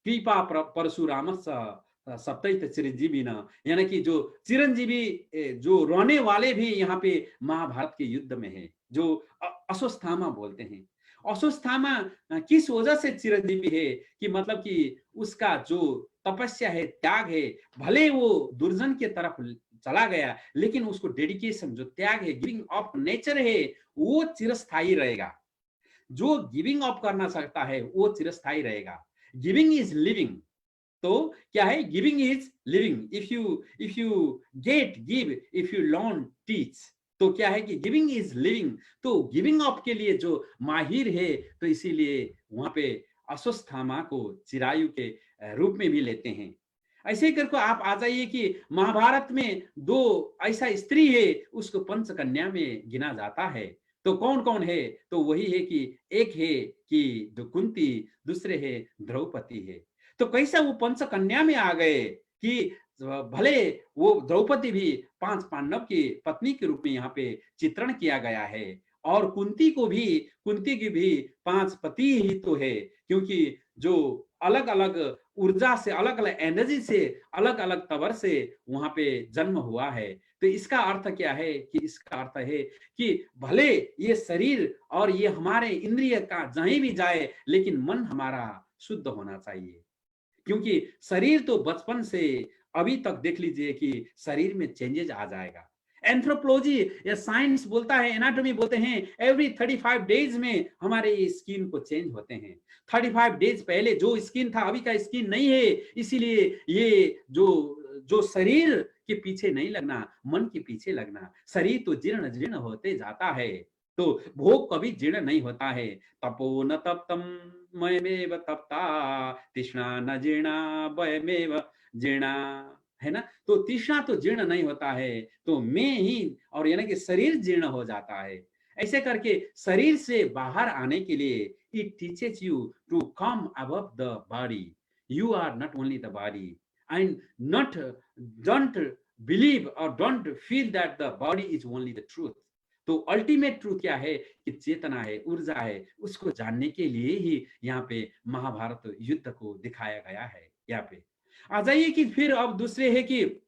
कृपा परशुराम सप्तैत चिरंजीवी न, यानी कि जो चिरंजीवी, जो रोने वाले भी यहाँ पे महाभारत के युद्ध में है, जो अश्वत्थामा बोलते हैं। अश्वत्थामा किस वजह से चिरंजीवी है कि मतलब कि उसका जो तपस्या है, त्याग है, भले वो दुर्जन के तरफ चला गया, लेकिन उसको डेडिकेशन, जो त्याग है, गिविंग ऑफ नेचर है, वो चिरस्थायी रहेगा। जो गिविंग अप करना सकता है वो चिरस्थायी रहेगा। Giving is living. तो क्या है, giving is living. If you get give, if you learn teach. तो क्या है कि गिविंग इज लिविंग। तो गिविंग अप के लिए जो माहिर है, तो इसीलिए वहां पे अश्वत्थामा को चिरायु के रूप में भी लेते हैं। ऐसे करके आप आ जाइए कि महाभारत में दो ऐसा स्त्री है, उसको पंचकन्या में गिना जाता है। तो कौन कौन है, तो वही है कि एक है कि जो कुंती, दूसरे है द्रौपदी है। तो कैसा वो पंचकन्या में आ गए कि भले वो द्रौपदी भी 5 पांडव की पत्नी के रूप में यहाँ पे चित्रण किया गया है, और कुंती की भी 5 पति ही तो है, क्योंकि जो अलग अलग ऊर्जा से, अलग अलग एनर्जी से, अलग अलग तवर से वहां पे जन्म हुआ है। तो इसका अर्थ क्या है कि इसका अर्थ है कि भले ये शरीर और ये हमारे इंद्रिय का जहीं भी जाए, लेकिन मन हमारा शुद्ध होना चाहिए। क्योंकि शरीर तो बचपन से अभी तक देख लीजिए कि शरीर में चेंजेस आ जाएगा। एंथ्रोपोलॉजी या साइंस बोलता है, एनाटॉमी बोलते हैं, एवरी 35 डेज में हमारे स्किन को चेंज होते हैं। 35 डेज पहले जो स्किन था, अभी का स्किन नहीं है। इसीलिए ये जो शरीर के पीछे नहीं लगना, मन के पीछे लगना। शरीर तो जीर्ण जीर्ण होते जाता है। तो भोग कभी जीर्ण नहीं होता है। तपो न तप्तम मयमेव तप्ता, तृष्णा न जीर्णा वयमेव जीर्णा, है ना। तो तृष्णा तो जीर्ण नहीं होता है, तो मैं ही, और यानी कि शरीर जीर्ण हो जाता है। ऐसे करके शरीर से बाहर आने के लिए it teaches you to come above the body. You are not only the body, and not, don't believe और don't feel that the body is only the truth. तो अल्टीमेट ट्रूथ क्या है कि चेतना है, ऊर्जा है, उसको जानने के लिए ही यहाँ पे महाभारत युद्ध को दिखाया गया है। यहाँ पे आ जाइए कि फिर अब दूसरे है कि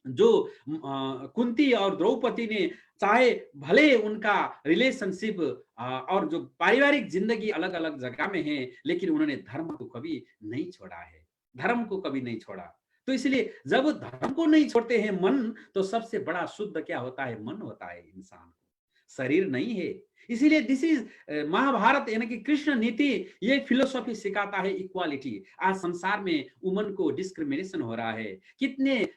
जो कुंती और द्रौपदी ने, चाहे भले उनका रिलेशनशिप और जो पारिवारिक जिंदगी अलग अलग जगह में है, लेकिन उन्होंने धर्म को कभी नहीं छोड़ा है, धर्म को कभी नहीं छोड़ा। तो इसलिए जब धर्म को नहीं छोड़ते हैं मन, तो सबसे बड़ा शुद्ध क्या होता है? मन होता है इंसान को, शरीर नहीं है। इसीलिए दिस इज महाभारत, यानी कि कृष्ण नीति, ये फिलोसॉफी सिखाता है इक्वालिटी। आज संसार में वुमन को डिस्क्रिमिनेशन हो रहा है, कितने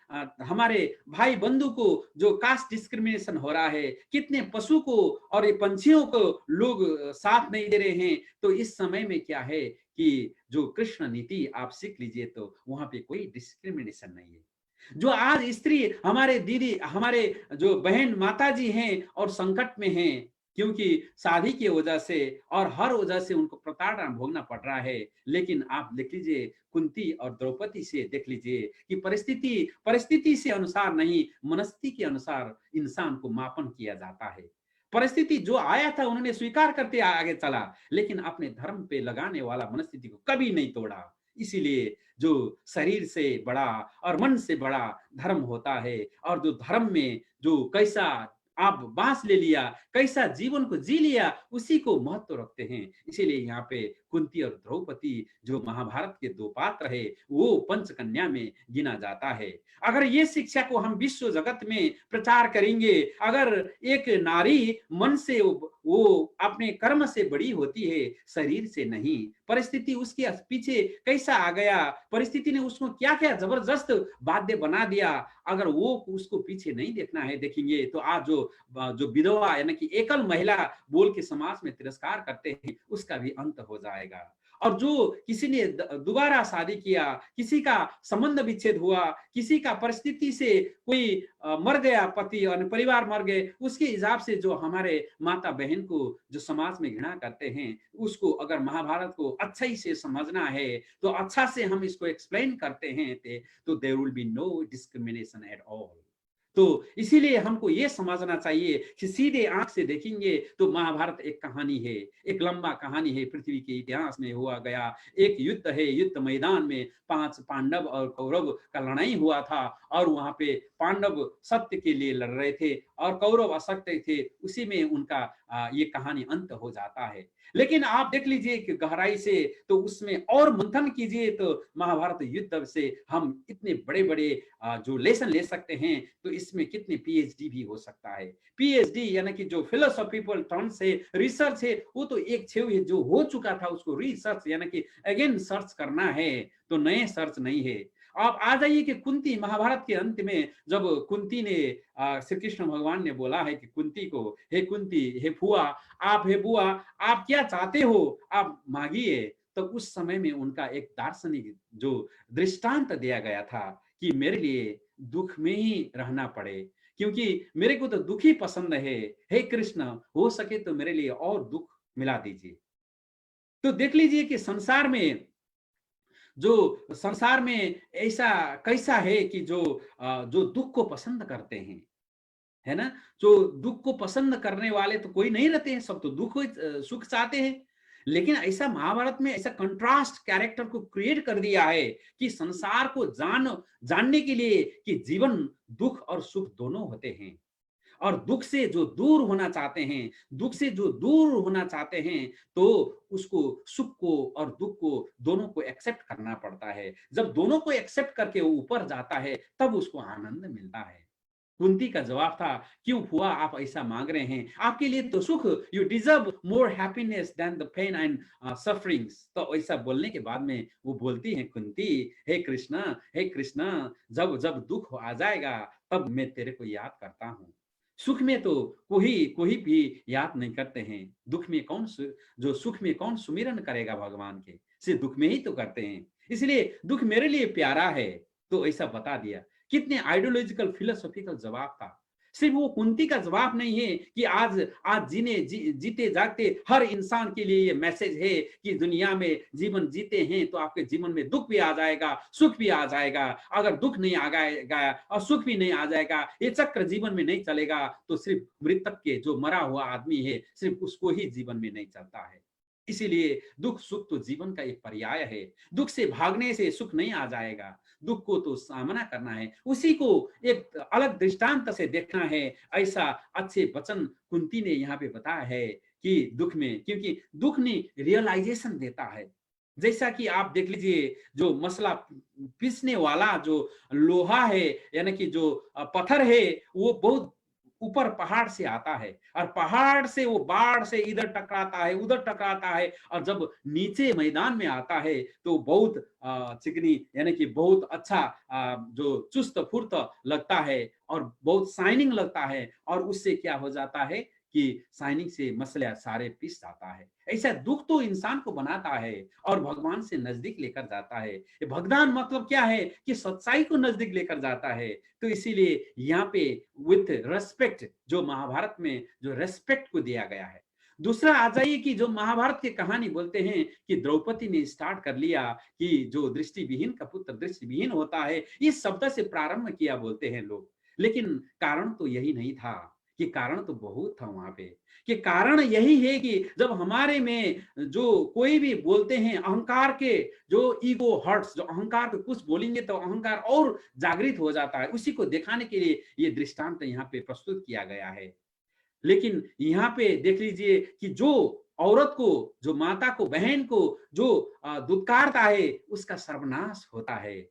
हमारे भाई बंधु को जो कास्ट डिस्क्रिमिनेशन हो रहा है, कितने पशु को और ये पंछियों को लोग साथ नहीं दे रहे हैं। तो इस समय में क्या है कि जो कृष्ण नीति आप सीख लीजिए, तो वहां पे कोई डिस्क्रिमिनेशन नहीं है। जो आज स्त्री, हमारे दीदी, हमारे जो बहन माता जी हैं और संकट में हैं, क्योंकि शादी की वजह से और हर वजह से उनको प्रताड़ना भोगना पड़ रहा है। लेकिन आप देख लीजिए कुंती और द्रौपदी से, देख लीजिए कि परिस्थिति से अनुसार नहीं, मनस्थिति के अनुसार इंसान को मापन किया जाता है। परिस्थिति जो आया था उन्होंने स्वीकार करते आगे चला, लेकिन अपने धर्म पे लगाने वाला मनस्थिति को कभी नहीं तोड़ा। इसीलिए जो शरीर से बड़ा और मन से बड़ा धर्म होता है, और जो धर्म में जो कैसा आप बांस ले लिया, कैसा जीवन को जी लिया, उसी को महत्व रखते हैं। इसीलिए यहाँ पे कुंती और द्रौपदी जो महाभारत के दो पात्र है, वो पंचकन्या में गिना जाता है। अगर ये शिक्षा को हम विश्व जगत में प्रचार करेंगे, अगर एक नारी मन से वो अपने कर्म से बड़ी होती है, शरीर से नहीं। परिस्थिति उसके पीछे कैसा आ गया, परिस्थिति ने उसको क्या क्या जबरदस्त बाध्य बना दिया, अगर वो उसको पीछे नहीं देखना है, देखेंगे तो आज जो विधवा यानी कि एकल महिला बोल के समाज में तिरस्कार करते हैं, उसका भी अंत हो जाएगा। और जो किसी ने दोबारा शादी किया, किसी का संबंध विच्छेद हुआ, किसी का परिस्थिति से कोई मर गया पति और परिवार मर गए, उसके हिसाब से जो हमारे माता बहन को जो समाज में घृणा करते हैं, उसको अगर महाभारत को अच्छा ही से समझना है, तो अच्छा से हम इसको एक्सप्लेन करते हैं, तो there will be no discrimination at all. तो इसीलिए हमको ये समझना चाहिए कि सीधे आंख से देखेंगे तो महाभारत एक कहानी है, एक लंबा कहानी है, पृथ्वी के इतिहास में हुआ गया एक युद्ध है। युद्ध मैदान में 5 पांडव और कौरव का लड़ाई हुआ था, और वहां पे पांडव सत्य के लिए लड़ रहे थे और कौरव असत्य थे। उसी में उनका ये कहानी अंत हो जाता है। लेकिन आप देख लीजिए कि गहराई से, तो उसमें और मंथन कीजिए, तो महाभारत युद्ध से हम इतने बड़े बड़े जो लेसन ले सकते हैं। तो इसमें कितने पीएचडी भी हो सकता है। पीएचडी यानी कि जो फिलोसॉफिकल टर्म्स है, रिसर्च है, वो तो एक छेव है, जो हो चुका था उसको रिसर्च यानी कि अगेन सर्च करना है, तो नए सर्च नहीं है। आप आ जाइए कि कुंती, महाभारत के अंत में जब कुंती ने श्री कृष्ण भगवान ने बोला है कि कुंती को, हे कुंती, हे फुआ, आप, हे बुआ, आप क्या चाहते हो, आप मांगिए। तो उस समय में उनका एक दार्शनिक जो दृष्टांत दिया गया था कि मेरे लिए दुख में ही रहना पड़े, क्योंकि मेरे को तो दुख ही पसंद है। हे कृष्ण, हो सके तो मेरे लिए और दुख मिला दीजिए। तो देख लीजिए कि संसार में ऐसा कैसा है कि जो दुख को पसंद करते हैं, है ना। जो दुख को पसंद करने वाले तो कोई नहीं रहते हैं, सब तो सुख चाहते हैं। लेकिन ऐसा महाभारत में ऐसा कंट्रास्ट कैरेक्टर को क्रिएट कर दिया है कि संसार को जानने के लिए कि जीवन दुख और सुख दोनों होते हैं, और दुख से जो दूर होना चाहते हैं, तो उसको सुख को और दुख को दोनों को एक्सेप्ट करना पड़ता है। जब दोनों को एक्सेप्ट करके वो ऊपर जाता है, तब उसको आनंद मिलता है। कुंती का जवाब था, क्यों फुआ आप ऐसा मांग रहे हैं, आपके लिए तो सुख, you deserve more happiness than the pain and sufferings. तो ऐसा बोलने के बाद में वो बोलती है कुंती, हे कृष्ण, हे कृष्ण, जब जब दुख आ जाएगा, तब मैं तेरे को याद करता हूँ। सुख में तो कोई कोई भी याद नहीं करते हैं। दुख में कौन जो सुख में कौन सुमिरन करेगा भगवान के, सिर्फ दुख में ही तो करते हैं। इसलिए दुख मेरे लिए प्यारा है, तो ऐसा बता दिया। कितने आइडियोलॉजिकल फिलोसॉफिकल जवाब था। सिर्फ वो कुंती का जवाब नहीं है कि आज आज जीते जागते हर इंसान के लिए ये मैसेज है कि दुनिया में जीवन जीते हैं तो आपके जीवन में दुख भी आ जाएगा, सुख भी आ जाएगा। अगर दुख नहीं आ गया और सुख भी नहीं आ जाएगा, ये चक्र जीवन में नहीं चलेगा, तो सिर्फ मृतक के जो मरा हुआ आदमी है सिर्फ उसको ही जीवन में नहीं चलता है। इसीलिए दुख सुख तो जीवन का एक पर्याय है। दुख से भागने से सुख नहीं आ जाएगा, दुख को तो सामना करना है, उसी को एक अलग दृष्टांत से देखना है। ऐसा अच्छे वचन कुंती ने यहाँ पे बताया है कि दुख में, क्योंकि दुख ने रियलाइजेशन देता है। जैसा कि आप देख लीजिए, जो मसला पीसने वाला जो लोहा है, यानी कि जो पत्थर है, वो बहुत ऊपर पहाड़ से आता है और पहाड़ से वो बाढ़ से इधर टकराता है उधर टकराता है, और जब नीचे मैदान में आता है तो बहुत चिकनी, यानी कि बहुत अच्छा जो चुस्त फुर्त लगता है और बहुत शाइनिंग लगता है, और उससे क्या हो जाता है कि शाइनिंग से मसला सारे पिस जाता है। ऐसा दुख तो इंसान को बनाता है और भगवान से नजदीक लेकर जाता है। भगवान मतलब क्या है कि सच्चाई को नजदीक लेकर जाता है। तो इसीलिए यहाँ पे विथ रेस्पेक्ट, जो महाभारत में जो रेस्पेक्ट को दिया गया है। दूसरा आ जाइए कि जो महाभारत की कहानी बोलते हैं कि द्रौपदी ने स्टार्ट कर लिया कि जो दृष्टिविहीन का पुत्र दृष्टिविहीन होता है, इस शब्द से प्रारंभ किया बोलते हैं लोग। लेकिन कारण तो यही नहीं था, कि कारण तो बहुत था वहां पे। कि कारण यही है कि जब हमारे में जो कोई भी बोलते हैं अहंकार के, जो ईगो हर्ट्स, जो अहंकार को कुछ बोलेंगे तो अहंकार और जागृत हो जाता है, उसी को दिखाने के लिए ये दृष्टांत यहाँ पे प्रस्तुत किया गया है। लेकिन यहाँ पे देख लीजिए कि जो औरत को, जो माता को, बहन को जो दुत्कारता है, उसका सर्वनाश होता है।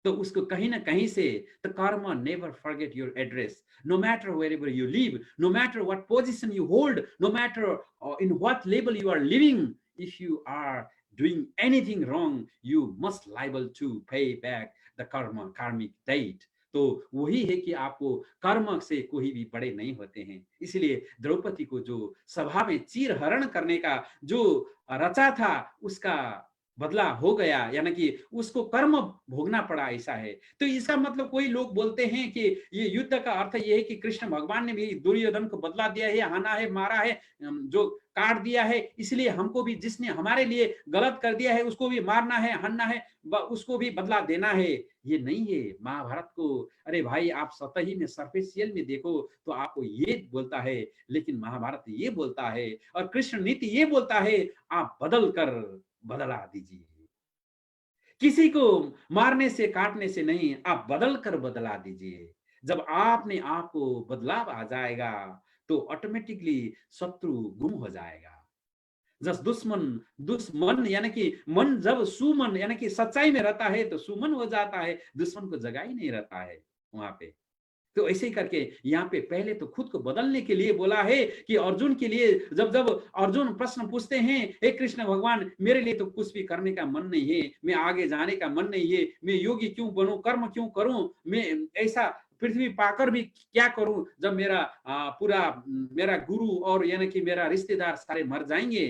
तो उसको कहीं ना कहीं से, the karma never forget your address, no matter wherever you live, no matter what position you hold, no matter in what level you are living, if you are doing anything wrong, you must liable to pay back the karmic debt। तो वही है कि आपको कर्म से कोई भी बड़े नहीं होते हैं। इसलिए द्रौपदी को जो सभा में चीर हरण करने का जो रचा था, उसका बदला हो गया, यानी कि उसको कर्म भोगना पड़ा, ऐसा है। तो इसका मतलब कोई लोग बोलते हैं कि ये युद्ध का अर्थ ये है कि कृष्ण भगवान ने भी दुर्योधन को बदला दिया है, हाना है, मारा है, जो काट दिया है, इसलिए हमको भी जिसने हमारे लिए गलत कर दिया है उसको भी मारना है, हनना है, उसको भी बदला देना है। ये नहीं है महाभारत को। अरे भाई, आप सतही में सरफेशियल में देखो तो आपको ये बोलता है, लेकिन महाभारत ये बोलता है और कृष्ण नीति ये बोलता है, आप बदल कर बदला दीजिए। किसी को मारने से काटने से नहीं, आप बदल कर बदला दीजिए। जब आपने आपको बदलाव आ जाएगा तो ऑटोमेटिकली शत्रु गुम हो जाएगा। जस दुश्मन यानी कि मन जब सुमन यानी कि सच्चाई में रहता है तो सुमन हो जाता है, दुश्मन को जगह ही नहीं रहता है वहां पे। तो ऐसे ही करके यहाँ पे पहले तो खुद को बदलने के लिए बोला है कि अर्जुन के लिए, जब जब अर्जुन प्रश्न पूछते हैं, हे कृष्ण भगवान, मेरे लिए तो कुछ भी करने का मन नहीं है, मैं आगे जाने का मन नहीं है, मैं योगी क्यों बनूं, कर्म क्यों करूं, मैं ऐसा पृथ्वी पाकर भी क्या करूं, जब मेरा पूरा मेरा गुरु और यानी कि मेरा रिश्तेदार सारे मर जाएंगे।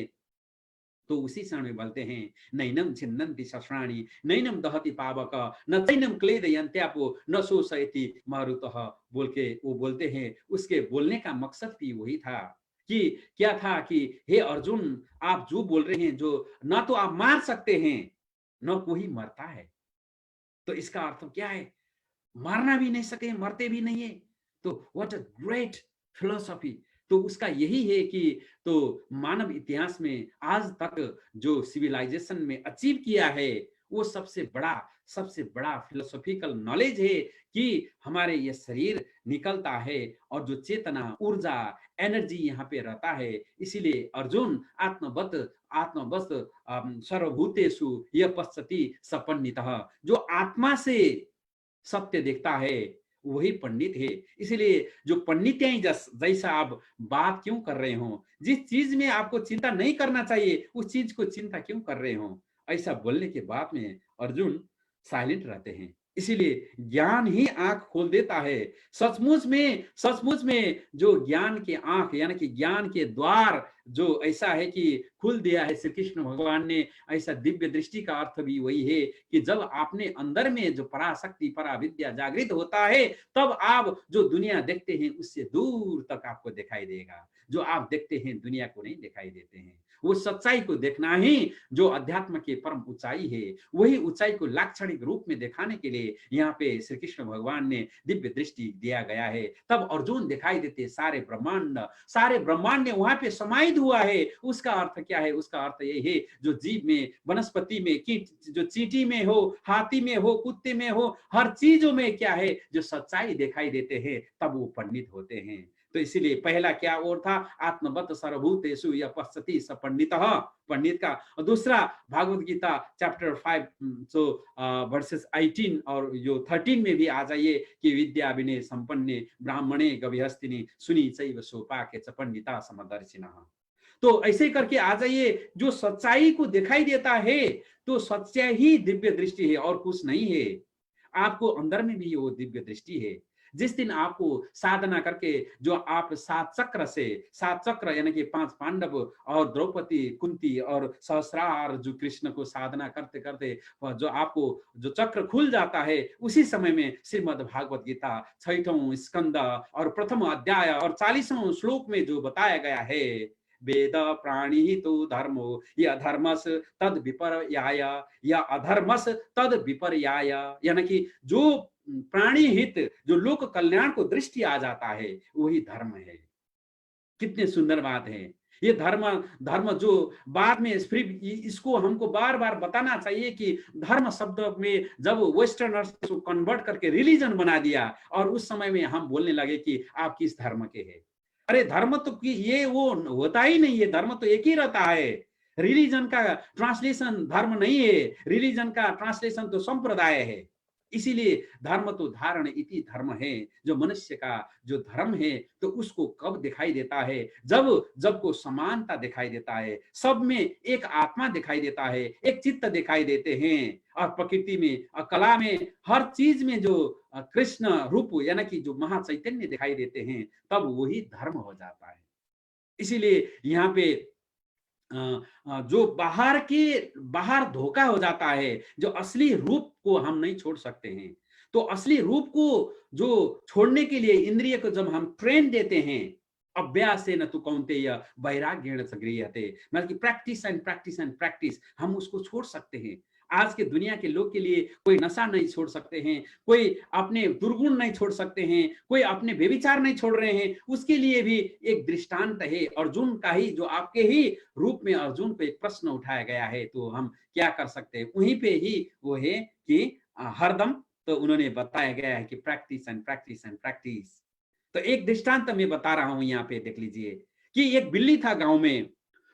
तो उसी क्षण में बोलते हैं, नैनम छिन्नन्ति शस्त्राणि नैनम दहति पावक न चैनम क्लेदयन्त्यापो न शोषयति मारुतः, बोल के वो बोलते हैं। उसके बोलने का मकसद भी वही था कि क्या था कि हे अर्जुन, आप जो बोल रहे हैं, जो ना तो आप मार सकते हैं न कोई मरता है, तो इसका अर्थ क्या है, मारना भी नहीं सके, मरते भी नहीं है। तो व्हाट अ ग्रेट फिलोसॉफी। तो उसका यही है कि तो मानव इतिहास में आज तक जो सिविलाइजेशन में अचीव किया है, वो सबसे बड़ा फिलोसॉफिकल नॉलेज है कि हमारे ये शरीर निकलता है और जो चेतना, ऊर्जा, एनर्जी यहाँ पे रहता है। इसीलिए अर्जुन आत्मवत सर्वभूतेषु यः पश्यति स पंडितः, जो आत्मा से सत्य देखता है वही पंडित है। इसलिए जो पंडित हैं, जैसा आप बात क्यों कर रहे हो, जिस चीज में आपको चिंता नहीं करना चाहिए उस चीज को चिंता क्यों कर रहे हो, ऐसा बोलने के बाद में अर्जुन साइलेंट रहते हैं। इसीलिए ज्ञान ही आंख खोल देता है। सचमुच में जो ज्ञान के आंख यानी कि ज्ञान के द्वार जो ऐसा है कि खुल दिया है श्री कृष्ण भगवान ने, ऐसा दिव्य दृष्टि का अर्थ भी वही है कि जब आपने अंदर में जो पराशक्ति पराविद्या जागृत होता है, तब आप जो दुनिया देखते हैं उससे दूर तक आपको दिखाई देगा। जो आप देखते हैं दुनिया को नहीं दिखाई देते हैं। वो सच्चाई को देखना ही जो अध्यात्म की परम ऊंचाई है, वही ऊंचाई को लाक्षणिक रूप में दिखाने के लिए यहाँ पे श्री कृष्ण भगवान ने दिव्य दृष्टि दिया गया है। तब अर्जुन दिखाई देते सारे ब्रह्मांड ने वहां पे समाहित हुआ है। उसका अर्थ क्या है? उसका अर्थ ये है जो जीव में, वनस्पति में, कीट, जो चींटी में हो, हाथी में हो, कुत्ते में हो, हर चीजों में क्या है? जो सच्चाई दिखाई देते हैं, तब वो पंडित होते हैं। तो इसीलिए पहला क्या और था? आत्मवत सर्वभूतेषु यः पश्यति स पंडितः, पंडित का। और दूसरा भागवत गीता चैप्टर 5 वर्सेस 18 और जो 13 में भी आ जाइए कि विद्या विनय संपन्ने ब्राह्मणे गविहस्तिनि सुनी चैव सोपाके च पंडिता समदर्शिनः। तो ऐसे करके आ जाइए, जो सच्चाई को दिखाई देता है तो सच्चाई ही दिव्य दृष्टि है और कुछ नहीं है। आपको अंदर में भी वो दिव्य दृष्टि है। जिस दिन आपको साधना करके जो आप सात चक्र यानी कि 5 पांडव और द्रौपदी, कुंती और सहस्रार जो कृष्ण को साधना करते करते जो आपको जो चक्र खुल जाता है, उसी समय में श्रीमद् भागवत गीता 6वां स्कंद और प्रथम अध्याय और 40वां श्लोक में जो बताया गया है, वेद प्राणी तो धर्मो या धर्मस तद विपर्याय या अधर्मस तद विपर्याय, यानी कि जो प्राणी हित, जो लोक कल्याण को दृष्टि आ जाता है, वही धर्म है। कितने सुंदर बात है ये। धर्म जो बाद में फिर इसको हमको बार बार बताना चाहिए कि धर्म शब्द में जब वेस्टर्नर्स को कन्वर्ट करके रिलीजन बना दिया और उस समय में हम बोलने लगे कि आप किस धर्म के हैं। अरे धर्म तो कि ये वो होता ही नहीं है, धर्म तो एक ही रहता है। रिलीजन का ट्रांसलेशन धर्म नहीं है, रिलीजन का ट्रांसलेशन तो संप्रदाय है। इसीलिए धर्म तो धारण इति धर्म है। जो मनुष्य का जो धर्म है तो उसको कब दिखाई देता है? जब को समानता दिखाई देता है, सब में एक आत्मा दिखाई देता है, एक चित्त दिखाई देते हैं, और प्रकृति में और कला में हर चीज में जो कृष्ण रूप यानी कि जो महाचैतन्य दिखाई देते हैं, तब वही धर्म हो जाता है। इसीलिए यहाँ पे जो बाहर धोखा हो जाता है, जो असली रूप को हम नहीं छोड़ सकते हैं। तो असली रूप को जो छोड़ने के लिए इंद्रिय को जब हम ट्रेन देते हैं, अभ्यासेन तु कौन्तेय वैराग्येण च गृह्यते, मतलब कि practice and practice and practice, हम उसको छोड़ सकते हैं। आज के दुनिया के लोग के लिए कोई नशा नहीं छोड़ सकते हैं, कोई अपने दुर्गुण नहीं छोड़ सकते हैं, कोई अपने व्यभिचार नहीं छोड़ रहे हैं। उसके लिए भी एक दृष्टांत है अर्जुन का ही, जो आपके ही रूप में अर्जुन पे एक प्रश्न उठाया गया है। तो हम क्या कर सकते हैं? वहीं पे ही वो है कि हरदम तो उन्होंने बताया गया है कि practice and practice and practice. तो एक दृष्टांत मैं बता रहा हूं, यहाँ पे देख लीजिए कि एक बिल्ली था गांव में।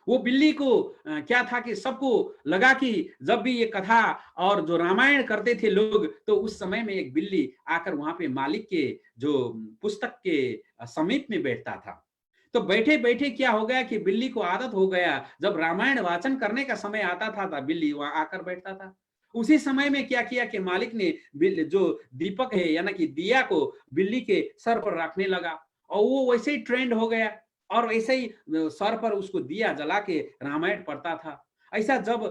वो बिल्ली को क्या था कि सबको लगा कि जब भी ये कथा और जो रामायण करते थे लोग, तो उस समय में एक बिल्ली आकर वहां पे मालिक के जो पुस्तक के समीप में बैठता था। तो बैठे बैठे क्या हो गया कि बिल्ली को आदत हो गया, जब रामायण वाचन करने का समय आता था बिल्ली वहां आकर बैठता था। उसी समय में क्या किया कि मालिक ने जो दीपक है यानी कि दिया को बिल्ली के सर पर रखने लगा, और वो वैसे ही ट्रेंड हो गया और वैसे ही सर पर उसको दिया जला के रामायण पढ़ता था। ऐसा जब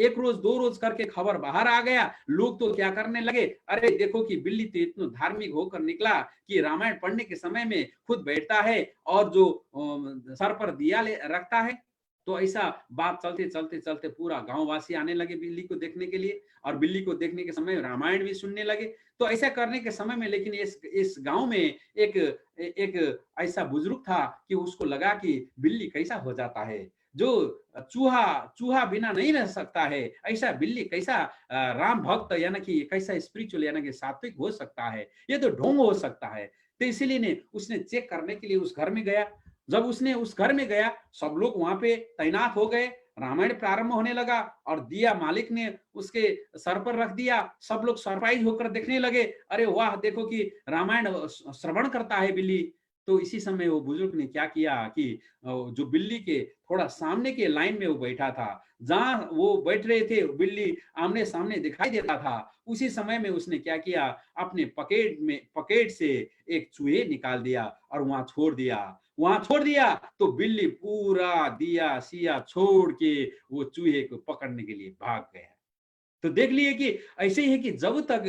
एक रोज दो रोज करके खबर बाहर आ गया, लोग तो क्या करने लगे, अरे देखो कि बिल्ली तो इतना धार्मिक होकर निकला कि रामायण पढ़ने के समय में खुद बैठता है और जो सर पर दिया रखता है। तो ऐसा बात चलते चलते चलते पूरा गांववासी आने लगे बिल्ली को देखने के लिए, और बिल्ली को देखने के समय रामायण भी सुनने लगे। तो ऐसा करने के समय में लेकिन इस गांव में एक एक ऐसा बुजुर्ग था कि उसको लगा कि बिल्ली कैसा हो जाता है, जो चूहा चूहा बिना नहीं रह सकता है, ऐसा बिल्ली कैसा राम भक्त यानी कि कैसा स्पिरिचुअल यानी कि सात्विक हो सकता है, ये तो ढोंग हो सकता है। तो इसीलिए ने उसने चेक करने के लिए उस घर में गया। जब उसने उस घर में गया, सब लोग वहां पे तैनात हो गए, रामायण प्रारंभ होने लगा और दिया मालिक ने उसके सर पर रख दिया। सब लोग सरप्राइज होकर देखने लगे, अरे वाह देखो कि रामायण श्रवण करता है बिल्ली। तो इसी समय वो बुजुर्ग ने क्या किया कि जो बिल्ली के थोड़ा सामने के लाइन में वो बैठा था, जहां वो बैठ रहे थे, बिल्ली आमने सामने दिखाई देता था, उसी समय में उसने क्या किया, अपने पकेट से एक चूहे निकाल दिया और वहां छोड़ दिया। तो बिल्ली पूरा दिया सिया छोड़ के वो चूहे को पकड़ने के लिए भाग गया। तो देख लिए कि ऐसे ही है कि जब तक,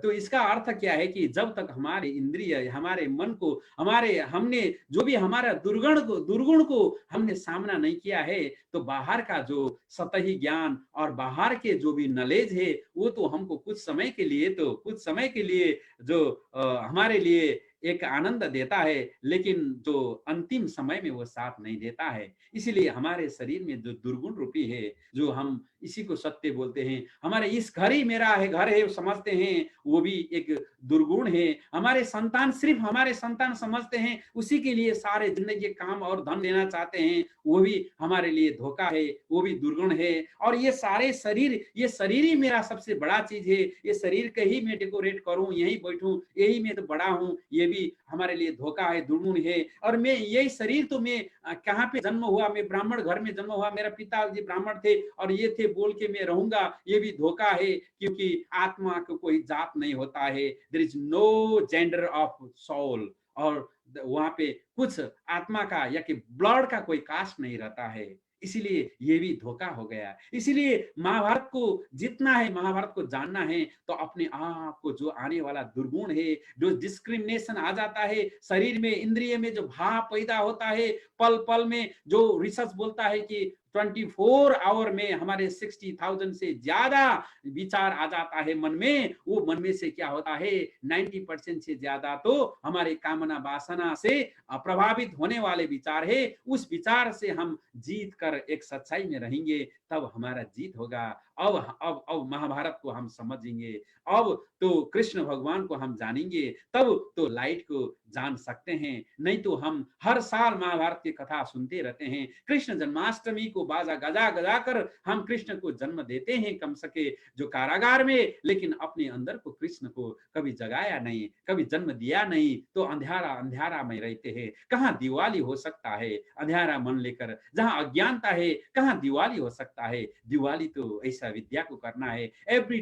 तो इसका अर्थ क्या है कि जब तक हमारे इंद्रिय, हमारे मन को, हमारे हमने जो भी हमारा दुर्गुण को हमने सामना नहीं किया है, तो बाहर का जो सतही ज्ञान और बाहर के जो भी नॉलेज है, वो तो हमको कुछ समय के लिए जो हमारे लिए एक आनंद देता है, लेकिन जो अंतिम समय में वो साथ नहीं देता है। इसीलिए हमारे शरीर में जो दुर्गुण रूपी है, जो हम इसी को सत्य बोलते हैं, हमारे इस घर ही मेरा है, घर है समझते हैं, वो भी एक दुर्गुण है। हमारे संतान सिर्फ हमारे संतान समझते हैं, उसी के लिए सारे जिंदगी के काम और धन लेना चाहते हैं, वो भी हमारे लिए धोखा है, वो भी दुर्गुण है। और ये सारे शरीर, ये शरीर ही मेरा सबसे बड़ा चीज है, ये शरीर के ही मैं डेकोरेट करूं, यही बैठूं, यही मैं तो बड़ा हूं, ये भी हमारे लिए धोखा है, दुर्गुण है। और मैं यही शरीर तो मैं कहाँ पे जन्म हुआ, मैं ब्राह्मण घर में जन्म हुआ, मेरा पिताजी ब्राह्मण थे और ये थे बोल के मैं रहूंगा, ये भी धोखा है। क्योंकि आत्मा को कोई जात नहीं होता है, there is no gender of soul. और वहां पे कुछ आत्मा का या कि ब्लड का कोई कास्ट नहीं रहता है, इसीलिए ये भी धोखा हो गया। इसीलिए महाभारत को जितना है, महाभारत को जानना है, तो अपने आप को जो आने वाला दुर्गुण है, जो डिस्क्रिमिनेशन आ जाता है शरीर में, इंद्रिय में जो भाव पैदा होता है, पल पल में, जो रिसर्च बोलता है कि 24 आवर में हमारे 60,000 से ज्यादा विचार आ जाता है मन में, वो मन में से क्या होता है, 90% से ज्यादा तो हमारे कामना वासना से प्रभावित होने वाले विचार है। उस विचार से हम जीत कर एक सच्चाई में रहेंगे, तब हमारा जीत होगा। अब महाभारत को हम समझेंगे, अब तो कृष्ण भगवान को हम जानेंगे, तब तो लाइट को जान सकते हैं। नहीं तो हम हर साल महाभारत की कथा सुनते रहते हैं, कृष्ण जन्माष्टमी को बाजा गजा गजा कर हम कृष्ण को जन्म देते हैं कम सके जो कारागार में, लेकिन अपने अंदर को कृष्ण को कभी जगाया नहीं, कभी जन्म दिया नहीं, तो अंधेरा अंधेरा में रहते हैं। कहाँ दिवाली हो सकता है अंधेरा मन लेकर, जहाँ अज्ञानता है कहाँ दिवाली हो सकता है। दिवाली तो ऐसा विद्या को करना है, एवरी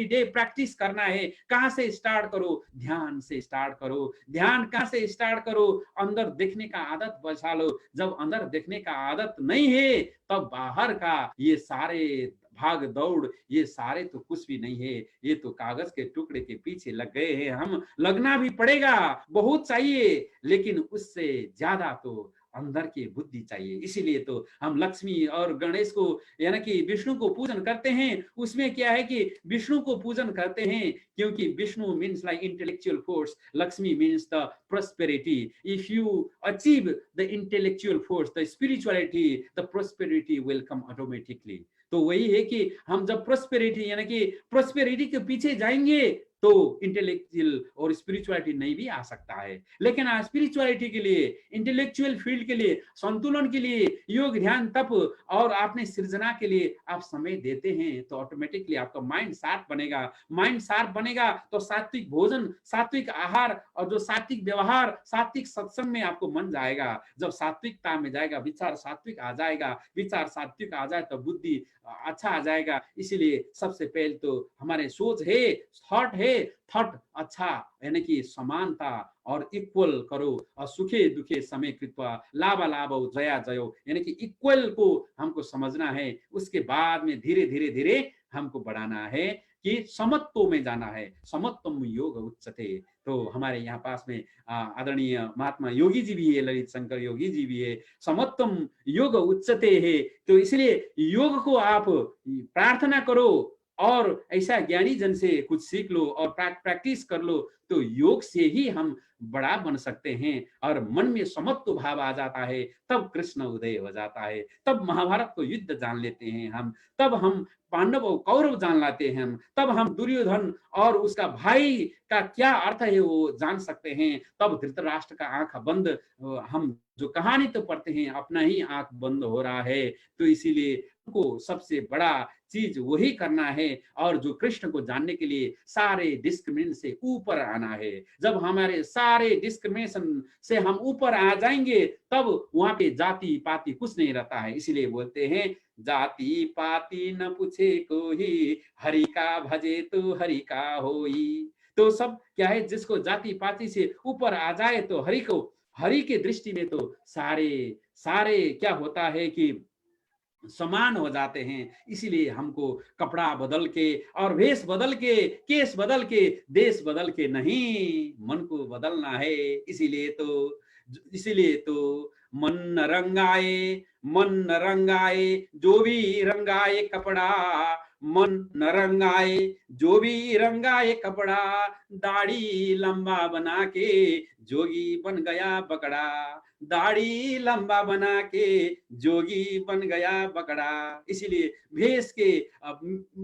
डे प्रैक्टिस करना है। कहाँ से स्टार्ट करो, ध्यान से स्टार्ट करो। ध्यान कहाँ से स्टार्ट करो, अंदर देखने का आदत बसा लो। जब अंदर देखने का आदत नहीं है, तब बाहर का ये सारे भाग दौड़, ये सारे तो कुछ भी नहीं है, ये तो कागज के टुकड़े के पीछे लग गए हैं हम। लगना भी पड़ेगा, बहुत चाहिए, लेकिन उससे ज्यादा तो अंदर की बुद्धि चाहिए। इसीलिए तो हम लक्ष्मी और गणेश को यानी कि विष्णु को पूजन करते हैं। उसमें क्या है कि विष्णु को पूजन करते हैं क्योंकि Vishnu means like intellectual force, Lakshmi means the prosperity. If you achieve the intellectual force, the spirituality, the prosperity will come automatically. तो वही है कि हम जब प्रोस्पेरिटी यानी कि प्रोस्पेरिटी के पीछे जाएंगे, तो इंटेलेक्चुअल और स्पिरिचुअलिटी नहीं भी आ सकता है। लेकिन स्पिरिचुअलिटी के लिए, इंटेलेक्चुअल फील्ड के लिए, संतुलन के लिए, योग ध्यान तप और अपने सृजना के लिए आप समय देते हैं, तो ऑटोमेटिकली आपका माइंड शार्प बनेगा। माइंड शार्प बनेगा तो सात्विक भोजन, सात्विक आहार और जो सात्विक व्यवहार, सात्विक सत्संग में आपको मन जाएगा। जब सात्विकता में जाएगा, विचार सात्विक आ जाएगा, विचार सात्विक आ जाए तो बुद्धि अच्छा आ जाएगा। इसीलिए सबसे पहले तो हमारे सोच है, थॉट है, थॉट अच्छा यानी कि समानता और इक्वल करो, और सुखे दुखे समय कृत्वा लाभ लाभ जया जयो, यानी कि इक्वल को हमको समझना है। उसके बाद में धीरे धीरे धीरे हमको बढ़ाना है कि समत्व में जाना है। समत्वम योग उच्चते। तो हमारे यहाँ पास में आदरणीय महात्मा योगी जी भी है, ललित शंकर योगी जी भी है। समत्वम योग उच्चते है, तो इसलिए योग को आप प्रार्थना करो और ऐसा ज्ञानी जन से कुछ सीख लो और प्रैक्टिस कर लो, तो योग से ही हम बड़ा बन सकते हैं। और मन में समत्व भाव आ जाता है, तब कृष्ण उदय हो जाता है, तब महाभारत को युद्ध जान लेते हैं हम, तब हम पांडव और कौरव जान लाते हैं, तब हम दुर्योधन और उसका भाई का क्या अर्थ है वो जान सकते हैं। तब धृतराष्ट्र का आंख बंद, हम जो कहानी तो पढ़ते हैं अपना ही आंख बंद हो रहा है। तो इसीलिए को सबसे बड़ा चीज वही करना है, और जो कृष्ण को जानने के लिए सारे डिस्क्रिमिनेशन से ऊपर आना है। जब हमारे सारे सारे डिस्क्रिमिनेशन से हम ऊपर आ जाएंगे, तब वहां पे जाति पाति कुछ नहीं रहता है। इसीलिए बोलते हैं जाति पाति न पूछे कोई, हरि का भजे तो हरि का होई। तो सब क्या है, जिसको जाति पाति से ऊपर आ जाए तो हरि के दृष्टि में तो सारे सारे क्या होता है कि समान हो जाते हैं। इसीलिए हमको कपड़ा बदल के और वेश बदल के, केस बदल के, देश बदल के नहीं, मन को बदलना है। इसीलिए तो मन न रंगाए, मन न रंगाए जो भी रंगाए कपड़ा, मन न रंगाए जो भी रंगाए कपड़ा, दाढ़ी लंबा बना के जोगी बन गया बकड़ा, दाढ़ी लंबा बना के जोगी बन गया बकड़ा। इसीलिए भेष के